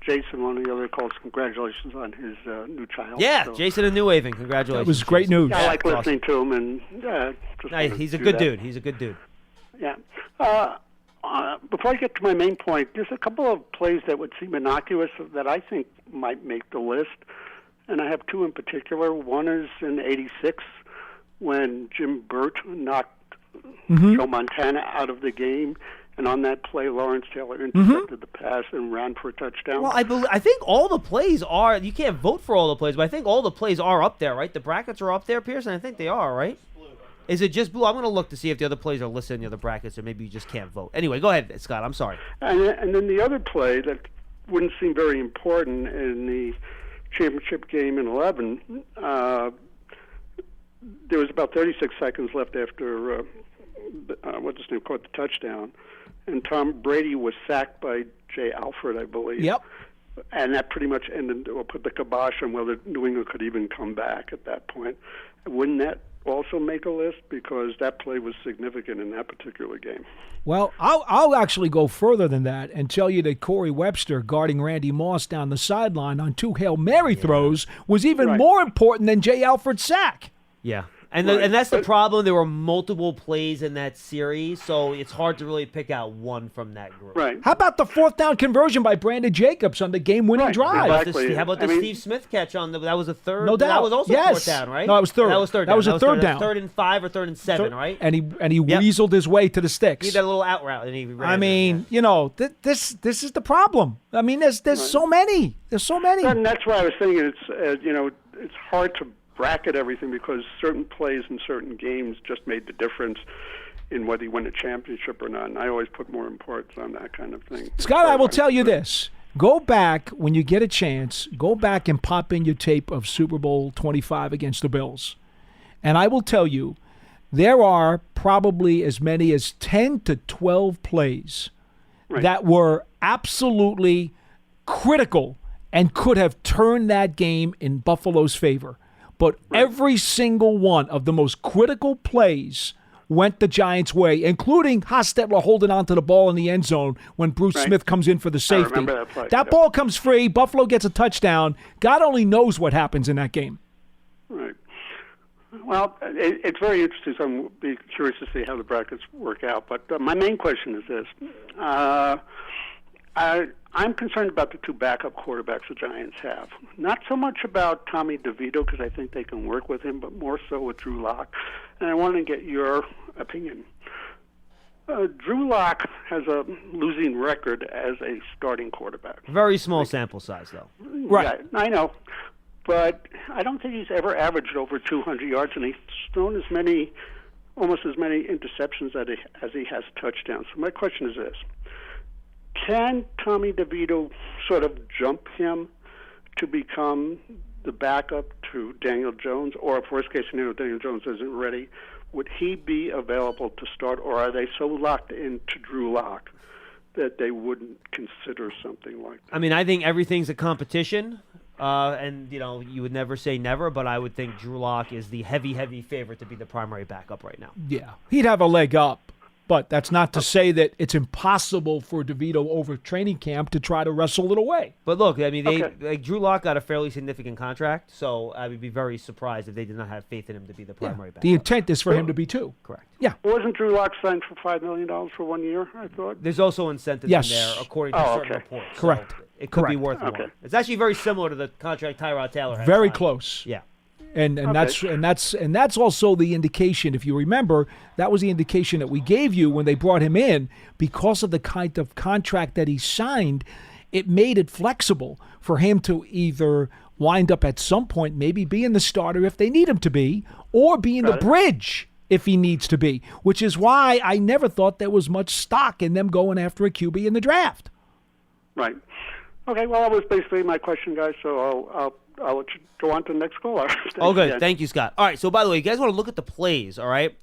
Jason, one of the other calls, congratulations on his new child. Yeah, so, Jason and New Haven. Congratulations. That was great news. I like listening to him. And he's a good dude. He's a good dude. Yeah. Before I get to my main point, there's a couple of plays that would seem innocuous that I think might make the list, and I have two in particular. One is in '86 when Jim Burt knocked Joe Montana out of the game, and on that play, Lawrence Taylor intercepted the pass and ran for a touchdown. Well, I think all the plays are. You can't vote for all the plays, but I think all the plays are up there, right? The brackets are up there, Pearson. I think they are, right? Is it just blue? I'm going to look to see if the other plays are listed in the other brackets, or maybe you just can't vote. Anyway, go ahead, Scott. I'm sorry. And then the other play that wouldn't seem very important in the championship game in 11, there was about 36 seconds left after what's his name caught the touchdown, and Tom Brady was sacked by Jay Alford, I believe. Yep. And that pretty much ended or put the kibosh on whether New England could even come back at that point. Wouldn't that also make a list, because that play was significant in that particular game? Well, I'll actually go further than that and tell you that Corey Webster guarding Randy Moss down the sideline on 2 Hail Mary throws was even more important than Jay Alford's sack. Yeah. And that's the problem. There were multiple plays in that series, so it's hard to really pick out one from that group. Right. How about the 4th down conversion by Brandon Jacobs on the game-winning drive? Exactly. How about the Steve Smith catch on that was a third? No doubt. That was also yes. 4th down, right? No, it was third. That was third down. That was a third down. 3rd and 5 or 3rd and 7, right? And he weaseled his way to the sticks. He did a little out route, and he ran. I mean, this is the problem. I mean, there's so many. There's so many. And that's why I was thinking it's hard to bracket everything, because certain plays in certain games just made the difference in whether you win a championship or not. And I always put more importance on that kind of thing. Scott, I will tell you this. Go back when you get a chance. Go back and pop in your tape of Super Bowl 25 against the Bills. And I will tell you, there are probably as many as 10 to 12 plays that were absolutely critical and could have turned that game in Buffalo's favor. But every single one of the most critical plays went the Giants' way, including Hostetler holding onto the ball in the end zone when Bruce Smith comes in for the safety. I remember that play. That ball comes free. Buffalo gets a touchdown. God only knows what happens in that game. Right. Well, it's very interesting, so I'm be curious to see how the brackets work out. But my main question is this. I'm concerned about the 2 backup quarterbacks the Giants have. Not so much about Tommy DeVito, because I think they can work with him, but more so with Drew Lock. And I want to get your opinion. Drew Lock has a losing record as a starting quarterback. Very small sample size, though. Right. Yeah, I know. But I don't think he's ever averaged over 200 yards, and he's thrown almost as many interceptions as he has touchdowns. So my question is this. Can Tommy DeVito sort of jump him to become the backup to Daniel Jones? Or if worst case scenario, Daniel Jones isn't ready, would he be available to start? Or are they so locked into Drew Lock that they wouldn't consider something like that? I mean, I think everything's a competition. And, you would never say never, but I would think Drew Lock is the heavy, heavy favorite to be the primary backup right now. Yeah, he'd have a leg up. But that's not to say that it's impossible for DeVito over training camp to try to wrestle it away. But look, I mean, Drew Lock got a fairly significant contract, so I would be very surprised if they did not have faith in him to be the primary backup. The intent is for him to be too. Correct. Yeah. Wasn't Drew Lock signed for $5 million for 1 year, I thought? There's also incentives in there, according to certain reports. Correct. So it could be worth more. It's actually very similar to the contract Tyrod Taylor had. Very close. Yeah. And that's also the indication, if you remember, that was the indication that we gave you when they brought him in. Because of the kind of contract that he signed, it made it flexible for him to either wind up at some point maybe being the starter if they need him to be, or being the bridge if he needs to be, which is why I never thought there was much stock in them going after a QB in the draft. Right. Okay, well, that was basically my question, guys, so I'll let you go on to the next caller. Oh, good. Thank you, Scott. All right, so by the way, you guys want to look at the plays, all right?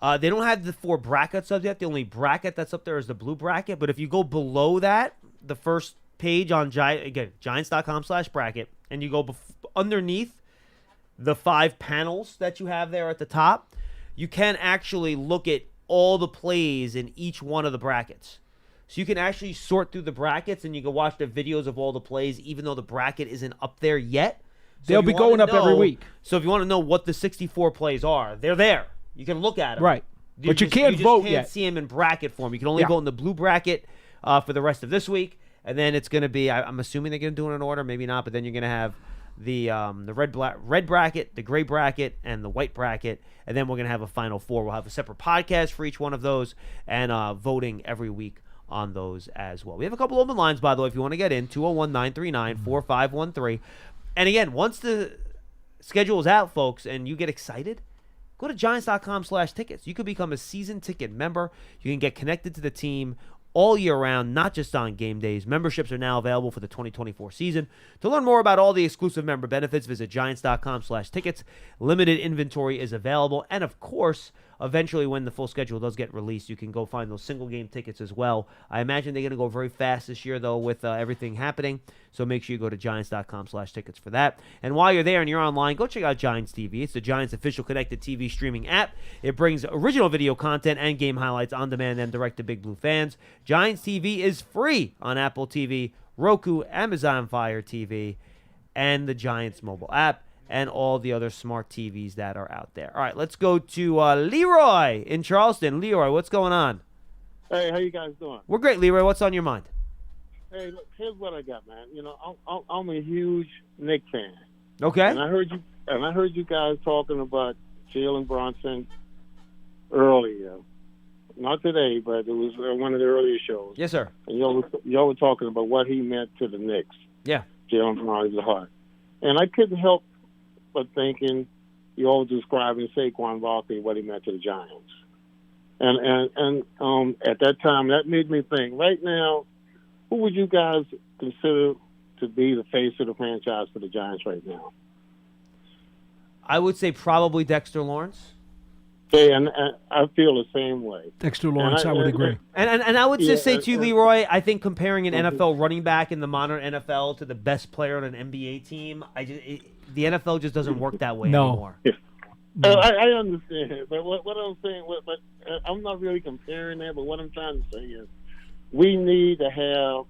They don't have the 4 brackets up yet. The only bracket that's up there is the blue bracket, but if you go below that, the first page on Giants.com/bracket, and you go underneath the 5 panels that you have there at the top, you can actually look at all the plays in each one of the brackets. So you can actually sort through the brackets, and you can watch the videos of all the plays, even though the bracket isn't up there yet. So they'll be going up every week. So if you want to know what the 64 plays are, they're there. You can look at them. Right. But you can't just vote can't yet. see him in bracket form. You can only vote in the blue bracket for the rest of this week, and then it's going to be. I'm assuming they're going to do it in order, maybe not. But then you're going to have the red bracket, the gray bracket, and the white bracket, and then we're going to have a final four. We'll have a separate podcast for each one of those, and voting every week on those as well. We have a couple open lines, by the way, if you want to get in, 201-939-4513. And again, once the schedule is out, folks, and you get excited, go to Giants.com/tickets. You could become a season ticket member. You can get connected to the team all year round, not just on game days. Memberships are now available for the 2024 season. To learn more about all the exclusive member benefits, visit Giants.com/tickets. Limited inventory is available. And, of course, eventually when the full schedule does get released, you can go find those single-game tickets as well. I imagine they're going to go very fast this year, though, with everything happening. So make sure you go to Giants.com/tickets for that. And while you're there and you're online, go check out Giants TV. It's the Giants' official connected TV streaming app. It brings original video content and game highlights on demand and direct to Big Blue fans. Giants TV is free on Apple TV, Roku, Amazon Fire TV, and the Giants mobile app, and all the other smart TVs that are out there. All right, let's go to Leroy in Charleston. Leroy, what's going on? Hey, how you guys doing? We're great, Leroy. What's on your mind? Hey, look, here's what I got, man. You know, I'm a huge Knicks fan. Okay. And I heard you guys talking about Jalen Brunson earlier. Not today, but it was one of the earlier shows. Yes, sir. And y'all were talking about what he meant to the Knicks. Yeah. Jalen Brunson's heart. And I couldn't help but thinking you all describing Saquon Barkley, what he meant to the Giants. And at that time, that made me think, right now, who would you guys consider to be the face of the franchise for the Giants right now? I would say probably Dexter Lawrence. Yeah, and I feel the same way. Dexter Lawrence, I would agree. And I would just say to you, Leroy, I think comparing an NFL running back in the modern NFL to the best player on an NBA team, the NFL just doesn't work that way anymore. No. I understand, but what I'm saying, but I'm not really comparing that, but what I'm trying to say is we need to have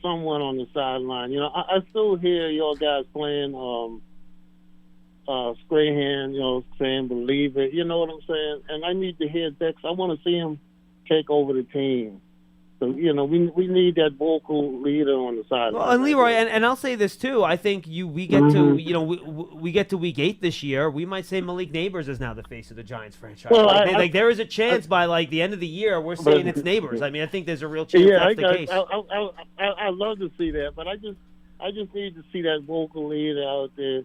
someone on the sideline. You know, I still hear y'all guys playing Strahan, you know, saying believe it. You know what I'm saying? And I need to hear Dex. I want to see him take over the team. So, you know, we need that vocal leader on the sideline. Well, and Leroy, and I'll say this too. I think we get to we get to week 8 this year. We might say Malik Neighbors is now the face of the Giants franchise. Well, there is a chance by the end of the year we're saying it's Neighbors. I mean, I think there's a real chance that's the case. I love to see that, but I just need to see that vocal leader out there,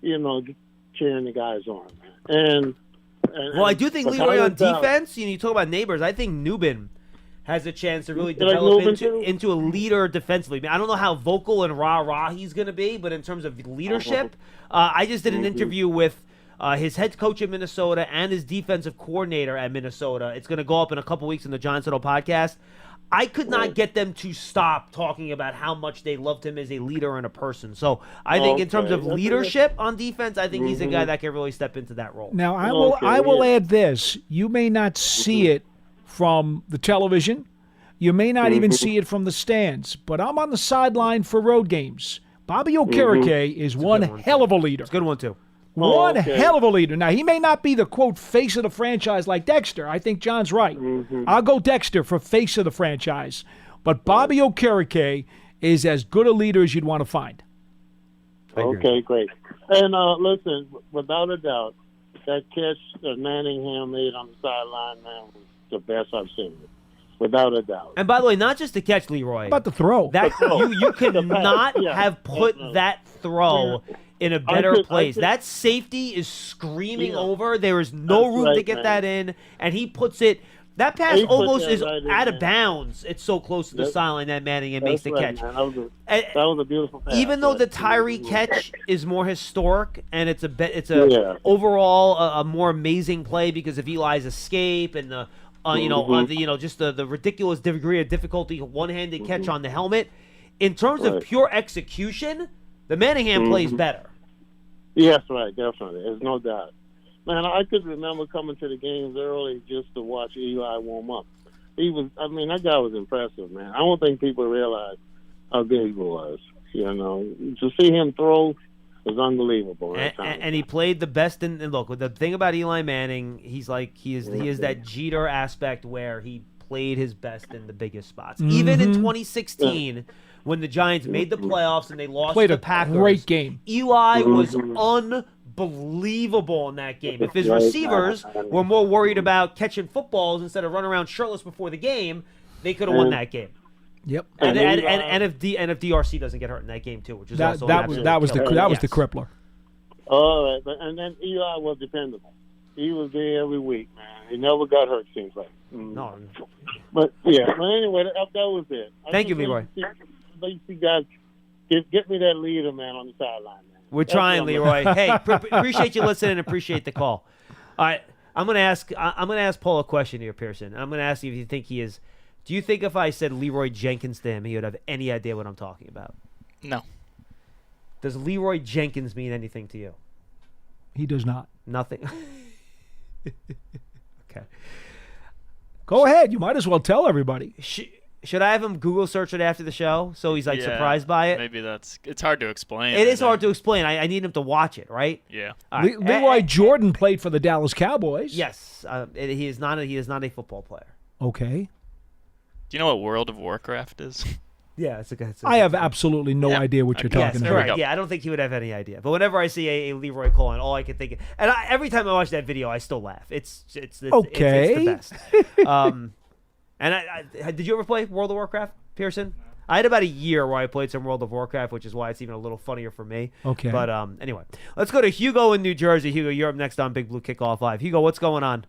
you know, cheering the guys on. And I do think Leroy on defense. You talk about Neighbors. I think Nubin has a chance to really develop into a leader defensively. I mean, I don't know how vocal and rah-rah he's going to be, but in terms of leadership, I just did an interview with his head coach at Minnesota and his defensive coordinator at Minnesota. It's going to go up in a couple weeks in the Giants Huddle podcast. I could not get them to stop talking about how much they loved him as a leader and a person. So I think in terms of leadership on defense, I think he's a guy that can really step into that role. Now, I will add this. You may not see it from the television. You may not even see it from the stands, but I'm on the sideline for road games. Bobby Okereke is one hell of a leader. It's a good one, too. One hell of a leader. Now, he may not be the, quote, face of the franchise like Dexter. I think John's right. I'll go Dexter for face of the franchise. But Bobby Okereke is as good a leader as you'd want to find. Okay, great. And listen, without a doubt, that catch that Manningham made on the sideline, man, was the best I've seen. Without a doubt. And by the way, not just the catch, Leroy. About the throw. You could not have put that throw in a better place. That safety is screaming over. There is no room to get that in, and he puts it. That pass almost is out of bounds. It's so close to the sideline that Manningham makes the catch. That was a beautiful pass. Even though the Tyree catch is more historic and it's overall a more amazing play because of Eli's escape and the just the ridiculous degree of difficulty, one-handed catch on the helmet. In terms of pure execution, the Manningham play is better. Yes, right, definitely. There's no doubt. Man, I could remember coming to the games early just to watch Eli warm up. That guy was impressive, man. I don't think people realize how big he was. You know, to see him throw was unbelievable. And he played the best. And look, the thing about Eli Manning, he is that Jeter aspect where he played his best in the biggest spots. Even in 2016, when the Giants made the playoffs and they lost to the Packers, great game. Eli was unbelievable in that game. If his receivers were more worried about catching footballs instead of running around shirtless before the game, they could have won that game. Yep. And if DRC doesn't get hurt in that game too, which is that also was the crippler. All right, and then Eli was dependable. He was there every week, man. He never got hurt, seems like. No. But yeah. But anyway, that was it. Thank you, Leroy. You see, guys, get me that leader, man, on the sideline, man. We're trying, Leroy. Hey, appreciate you listening and appreciate the call. All right, I'm gonna ask Paul a question here, Pearson. I'm gonna ask you if you think he is. Do you think if I said Leroy Jenkins to him, he would have any idea what I'm talking about? No. Does Leroy Jenkins mean anything to you? He does not. Nothing. Okay. Go ahead. You might as well tell everybody. Should I have him Google search it after the show so he's surprised by it? Maybe it's hard to explain. It is hard to explain. I need him to watch it, right? Yeah. Right. Leroy Jordan played for the Dallas Cowboys. Yes. He is not a football player. Okay. Do you know what World of Warcraft is? Yeah, I have absolutely no idea what you're talking about. Correct. Yeah, I don't think he would have any idea. But whenever I see a Leroy Cohen, all I can think, and every time I watch that video, I still laugh. It's okay. It's the best. And did you ever play World of Warcraft, Pearson? I had about a year where I played some World of Warcraft, which is why it's even a little funnier for me. Okay. But anyway, let's go to Hugo in New Jersey. Hugo, you're up next on Big Blue Kickoff Live. Hugo, what's going on?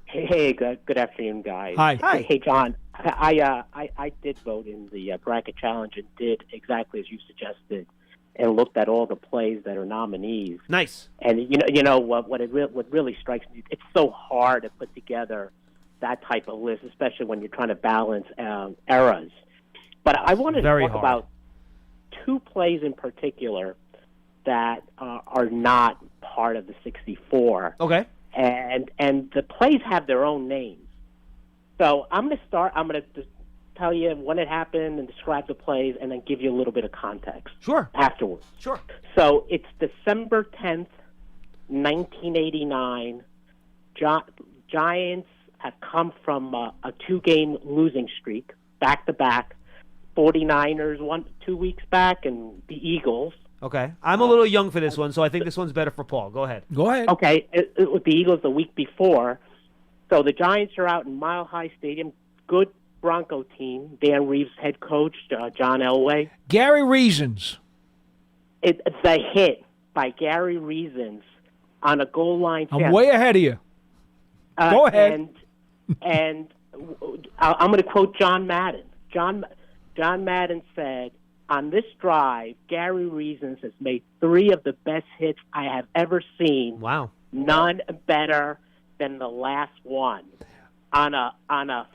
Hey, good afternoon, guys. Hi. Hey, John. I did vote in the bracket challenge and did exactly as you suggested, and looked at all the plays that are nominees. Nice. And you know what really strikes me, it's so hard to put together that type of list, especially when you're trying to balance eras. But I wanted to talk about two plays in particular that are not part of the 64. Okay. And the plays have their own names. So I'm going to start. I'm going to tell you when it happened and describe the plays, and then give you a little bit of context. Sure. Afterwards. Sure. So it's December 10th, 1989. Giants have come from a 2-game losing streak, back-to-back. 49ers 2 weeks back, and the Eagles. Okay. I'm a little young for this one, so I think this one's better for Paul. Go ahead. Go ahead. Okay. It was the Eagles the week before. So the Giants are out in Mile High Stadium. Good Bronco team. Dan Reeves head coach, John Elway. Gary Reasons. It's a hit by Gary Reasons on a goal line. I'm way ahead of you. Go ahead. And I'm going to quote John Madden. John Madden said, on this drive, Gary Reasons has made 3 of the best hits I have ever seen. Wow. None better than the last one. On a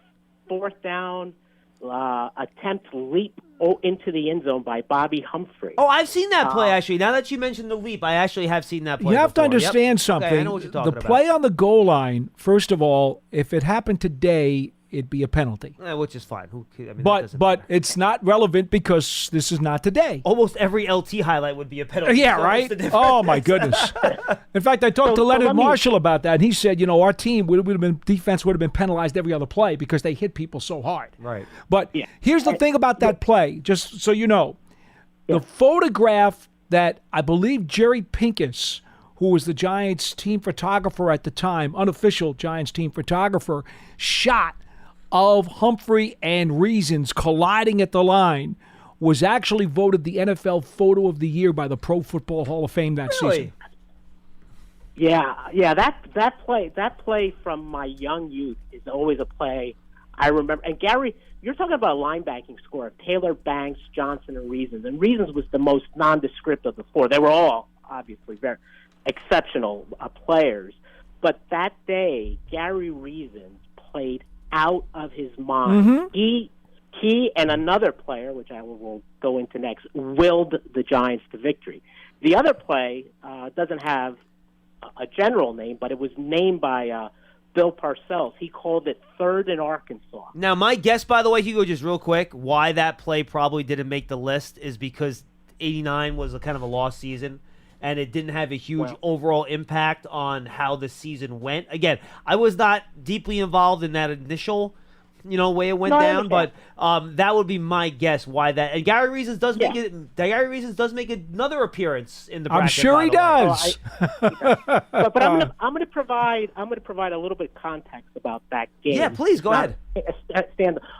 fourth down attempt to leap into the end zone by Bobby Humphrey. Oh, I've seen that play, actually. Now that you mentioned the leap, I actually have seen that play You have to before. understand something. Okay, I know what you're talking the play on the goal line, first of all, if it happened today, it'd be a penalty. Which is fine. But it's not relevant because this is not today. Almost every LT highlight would be a penalty. Yeah, right? Oh, my goodness. In fact, I talked to Leonard Marshall about that, and he said, our team defense would have been penalized every other play because they hit people so hard. Right. But here's the thing about that play, just so you know. The photograph that I believe Jerry Pincus, who was the Giants team photographer at the time, unofficial Giants team photographer, shot of Humphrey and Reasons colliding at the line, was actually voted the NFL Photo of the Year by the Pro Football Hall of Fame that season. Yeah, that play from my young youth is always a play I remember. And Gary, you're talking about a linebacking score of Taylor, Banks, Johnson, and Reasons. And Reasons was the most nondescript of the 4. They were all obviously very exceptional players. But that day, Gary Reasons played out of his mind. Mm-hmm. He and another player, which I will go into next, willed the Giants to victory. The other play doesn't have a general name, but it was named by Bill Parcells. He called it Third in Arkansas. Now, my guess, by the way, Hugo, just real quick, why that play probably didn't make the list is because 89 was a kind of a lost season. and it didn't have a huge overall impact on how the season went. Again, I was not deeply involved in that initial way it went down, but that would be my guess why that. And Gary Reasons does make it. Gary Reasons does make another appearance in the bracket. I'm sure he does. But I'm going to provide a little bit of context about that game. Yeah, please go ahead.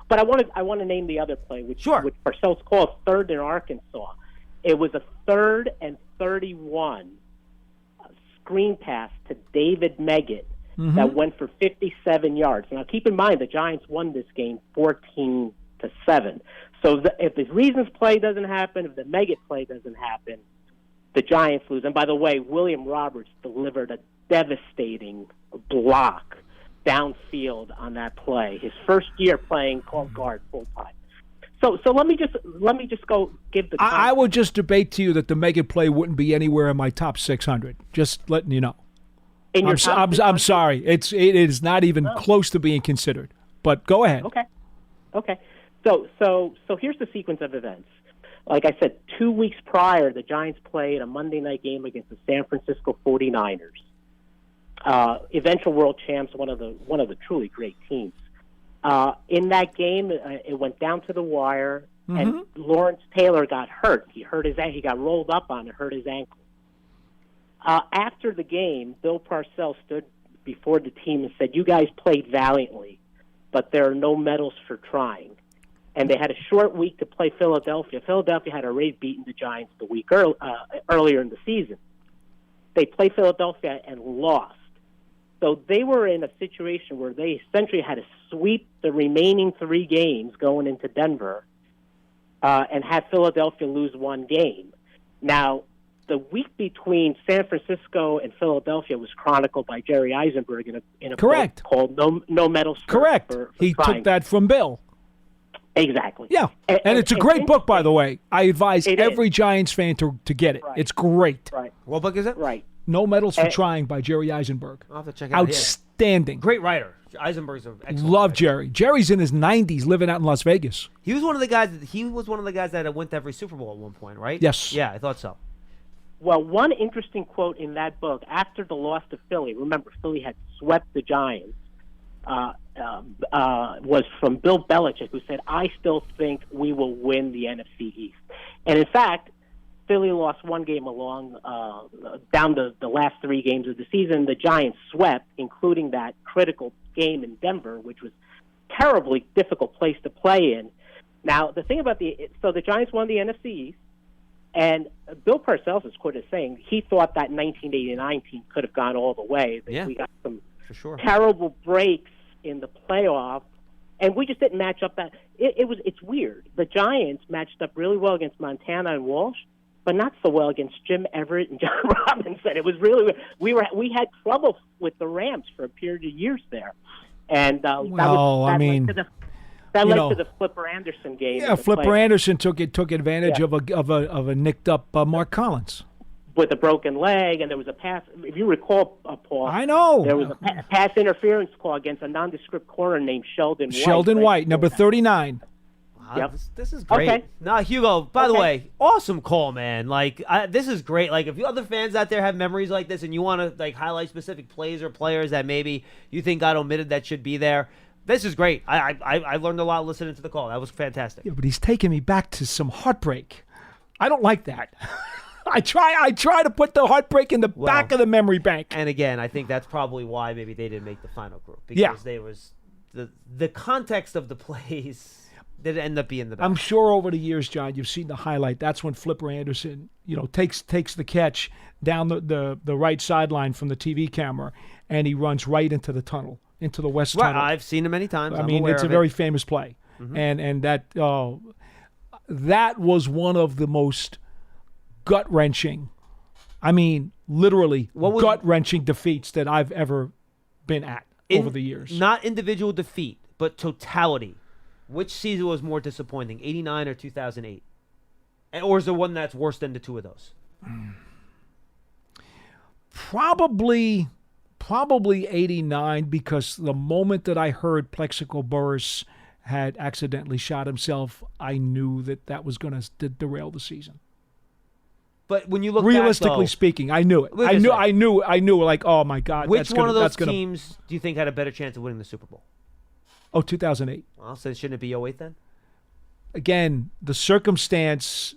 But I want to name the other play, which Parcells called third in Arkansas. It was a 3rd and 31 screen pass to David Meggett. That went for 57 yards. Now, keep in mind, the Giants won this game 14-7. So if the Reasons play doesn't happen, if the Meggett play doesn't happen, the Giants lose. And by the way, William Roberts delivered a devastating block downfield on that play. His first year playing guard full time. So let me just go give the. I would just debate to you that the Meggett play wouldn't be anywhere in my top 600. Just letting you know. I'm sorry. It is not even close to being considered. But go ahead. Okay. So here's the sequence of events. Like I said, 2 weeks prior, the Giants played a Monday night game against the San Francisco 49ers. Eventual world champs, one of the truly great teams. In that game, it went down to the wire, and Lawrence Taylor got hurt. He got rolled up on it, hurt his ankle. After the game, Bill Parcells stood before the team and said, "You guys played valiantly, but there are no medals for trying." And they had a short week to play Philadelphia. Philadelphia had already beaten the Giants the week earlier in the season. They played Philadelphia and lost. So they were in a situation where they essentially had to sweep the remaining 3 games going into Denver and have Philadelphia lose 1 game. Now, the week between San Francisco and Philadelphia was chronicled by Jerry Eisenberg in a book called No Medals. He took that from Bill. Exactly. Yeah, and it's a great book, by the way. I advise every Giants fan to get it. Right. It's great. Right. What book is it? Right. No Medals for Trying by Jerry Eisenberg. I'll have to check it out. Outstanding. Great writer. Eisenberg's an excellent Love writer. Jerry. Jerry's in his 90s, living out in Las Vegas. He was one of the guys. That went to every Super Bowl at one point, right? Yes. Yeah, I thought so. Well, one interesting quote in that book, after the loss to Philly, remember, Philly had swept the Giants, was from Bill Belichick, who said, "I still think we will win the NFC East." And in fact, Philly lost 1 game along down the last 3 games of the season. The Giants swept, including that critical game in Denver, which was a terribly difficult place to play in. Now, the thing about the Giants won the NFC East. And Bill Parcells is quoted as saying he thought that 1989 team could have gone all the way. That we got some terrible breaks in the playoff, and we just didn't match up. It's weird. The Giants matched up really well against Montana and Walsh, but not so well against Jim Everett and John Robinson. It was really we had trouble with the Rams for a period of years there, and that led to the Flipper Anderson game. Yeah, Flipper Anderson took advantage of a nicked up Mark Collins with a broken leg, and there was a pass. If you recall, Paul, I know there was a pass interference call against a nondescript corner named Sheldon White. Sheldon White, number 39. Wow, yep. This is great. Okay. Now, Hugo, by the way, awesome call, man. Like, this is great. Like, if you other fans out there have memories like this and you want to highlight specific plays or players that maybe you think got omitted that should be there. This is great. I learned a lot listening to the call. That was fantastic. Yeah, but he's taking me back to some heartbreak. I don't like that. I try to put the heartbreak in the back of the memory bank. And again, I think that's probably why maybe they didn't make the final group, because there was the context of the plays did end up being the best. I'm sure over the years, John, you've seen the highlight. That's when Flipper Anderson, takes the catch down the right sideline from the TV camera, and he runs right into the tunnel. Into the west tunnel. I've seen it many times. I mean, it's a very famous play, and that was one of the most gut-wrenching, I mean, literally gut-wrenching defeats that I've ever been at over the years. Not individual defeat, but totality. Which season was more disappointing, 89 or 2008? Or is there one that's worse than the two of those? Probably 89, because the moment that I heard Plexico Burress had accidentally shot himself, I knew that was going to derail the season. But when you look realistically back, speaking, I knew it. I knew. Like, oh my God, which one of those teams do you think had a better chance of winning the Super Bowl? Oh, 2008. Well, so shouldn't it be 08 then? Again, the circumstance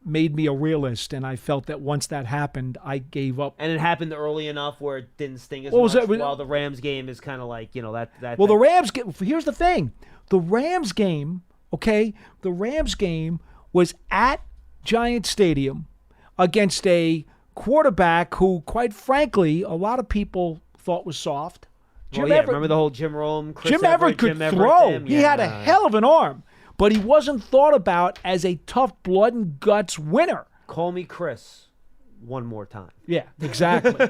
made me a realist, and I felt that once that happened, I gave up. And it happened early enough where it didn't sting as much. While the Rams game is kind of like, that. Well, the Rams game. Here's the thing: the Rams game. Okay, the Rams game was at Giant Stadium against a quarterback who, quite frankly, a lot of people thought was soft. Remember the whole Jim Rome, Jim Everett could throw. He had a hell of an arm, but he wasn't thought about as a tough blood and guts winner. Call me Chris one more time. Yeah, exactly.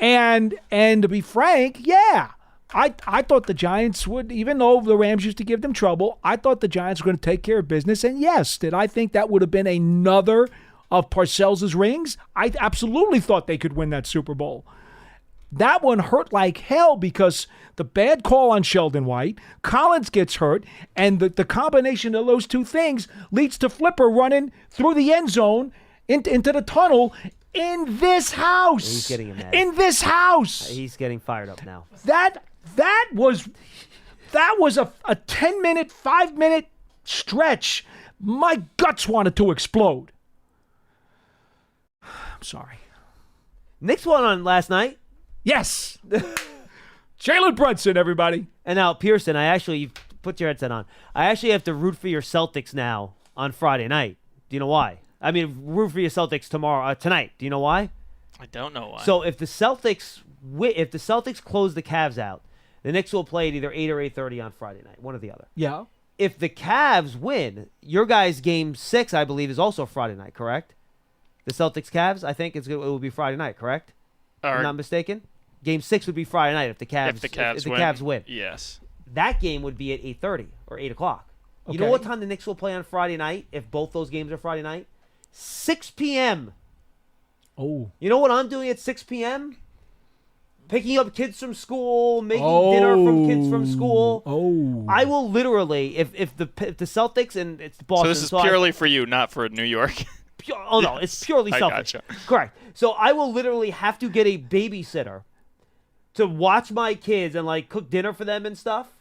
and to be frank, yeah, I thought the Giants would, even though the Rams used to give them trouble, I thought the Giants were going to take care of business. And yes, did I think that would have been another of Parcells' rings? I absolutely thought they could win that Super Bowl. That one hurt like hell because the bad call on Sheldon White, Collins gets hurt, and the combination of those two things leads to Flipper running through the end zone into the tunnel in this house. He's getting mad. In this house. He's getting fired up now. That was a 10-minute, 5-minute stretch. My guts wanted to explode. I'm sorry. Knicks won on last night. Yes. Jalen Brunson, everybody. And now, Pearson, you put your headset on. I actually have to root for your Celtics now on Friday night. Do you know why? I mean, root for your Celtics tonight. Do you know why? I don't know why. So if the Celtics close the Cavs out, the Knicks will play at either 8 or 8:30 on Friday night, one or the other. Yeah. If the Cavs win, your guys' game 6, I believe, is also Friday night, correct? The Celtics-Cavs, I think it will be Friday night, correct? If I'm not mistaken. Game 6 would be Friday night if the Cavs win. Yes. That game would be at 8:30 or 8 o'clock. You know what time the Knicks will play on Friday night if both those games are Friday night? 6 p.m. Oh. You know what I'm doing at 6 p.m.? Picking up kids from school, making dinner from kids from school. Oh. I will literally, if the Celtics and it's Boston. So this is purely for you, not for New York. Oh, no, it's purely selfish. Gotcha. Correct. So I will literally have to get a babysitter to watch my kids and cook dinner for them and stuff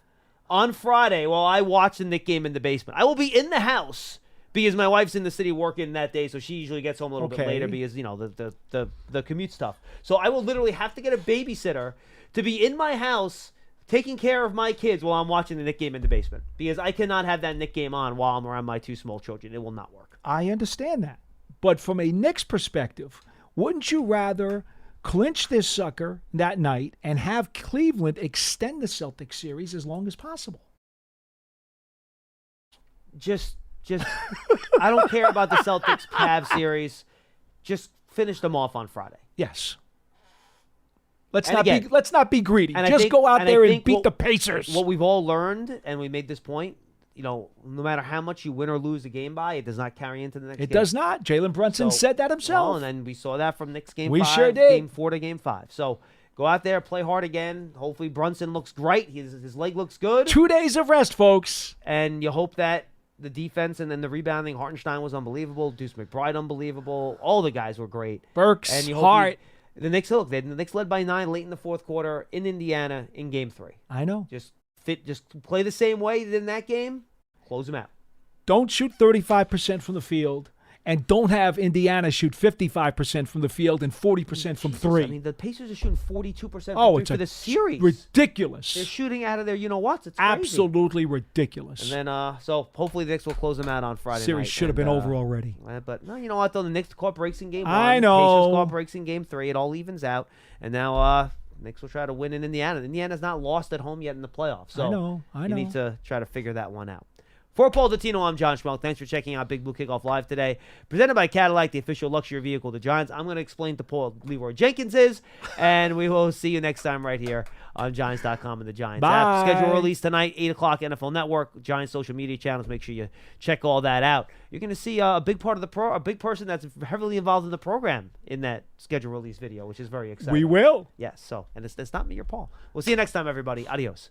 on Friday while I watch the Knick game in the basement. I will be in the house because my wife's in the city working that day, so she usually gets home a little bit later because the commute stuff. So I will literally have to get a babysitter to be in my house taking care of my kids while I'm watching the Knick game in the basement because I cannot have that Knick game on while I'm around my 2 small children. It will not work. I understand that. But from a Knicks perspective, wouldn't you rather clinch this sucker that night and have Cleveland extend the Celtics series as long as possible? Just I don't care about the Celtics-Cavs series. Just finish them off on Friday. Yes. Let's not be greedy. And just go out there and beat the Pacers. What we've all learned, and we made this point, no matter how much you win or lose a game by, it does not carry into the next game. It does not. Jalen Brunson said that himself. Well, and then we saw that from Knicks game 5. We sure did. Game 4 to game 5. So go out there, play hard again. Hopefully Brunson looks great. His leg looks good. 2 days of rest, folks. And you hope that the defense and then the rebounding, Hartenstein was unbelievable. Deuce McBride, unbelievable. All the guys were great. Burks, and you Hart. The Knicks led by 9 late in the fourth quarter in Indiana in game 3. I know. Just play the same way you did in that game. Close them out. Don't shoot 35% from the field, and don't have Indiana shoot 55% from the field and 40% from 3. I mean, the Pacers are shooting 42% from 3 for the series. Ridiculous. They're shooting out of their you-know-whats. It's crazy. Absolutely ridiculous. And then, so hopefully the Knicks will close them out on Friday night. Series should have been over already. But, no, you know what, though? The Knicks caught breaks in game 1. I know. Pacers caught breaks in game 3. It all evens out. And now Knicks will try to win in Indiana. Indiana's not lost at home yet in the playoffs. So I know. You need to try to figure that one out. For Paul Dottino, I'm John Schmeelk. Thanks for checking out Big Blue Kickoff Live today. Presented by Cadillac, the official luxury vehicle of the Giants. I'm going to explain to Paul Leroy Jenkins is, and we will see you next time right here on Giants.com and the Giants app. Schedule release tonight, 8 o'clock, NFL Network, Giants social media channels. Make sure you check all that out. You're going to see a big part of a big person that's heavily involved in the program in that schedule release video, which is very exciting. We will. Yes, and it's not me or Paul. We'll see you next time, everybody. Adios.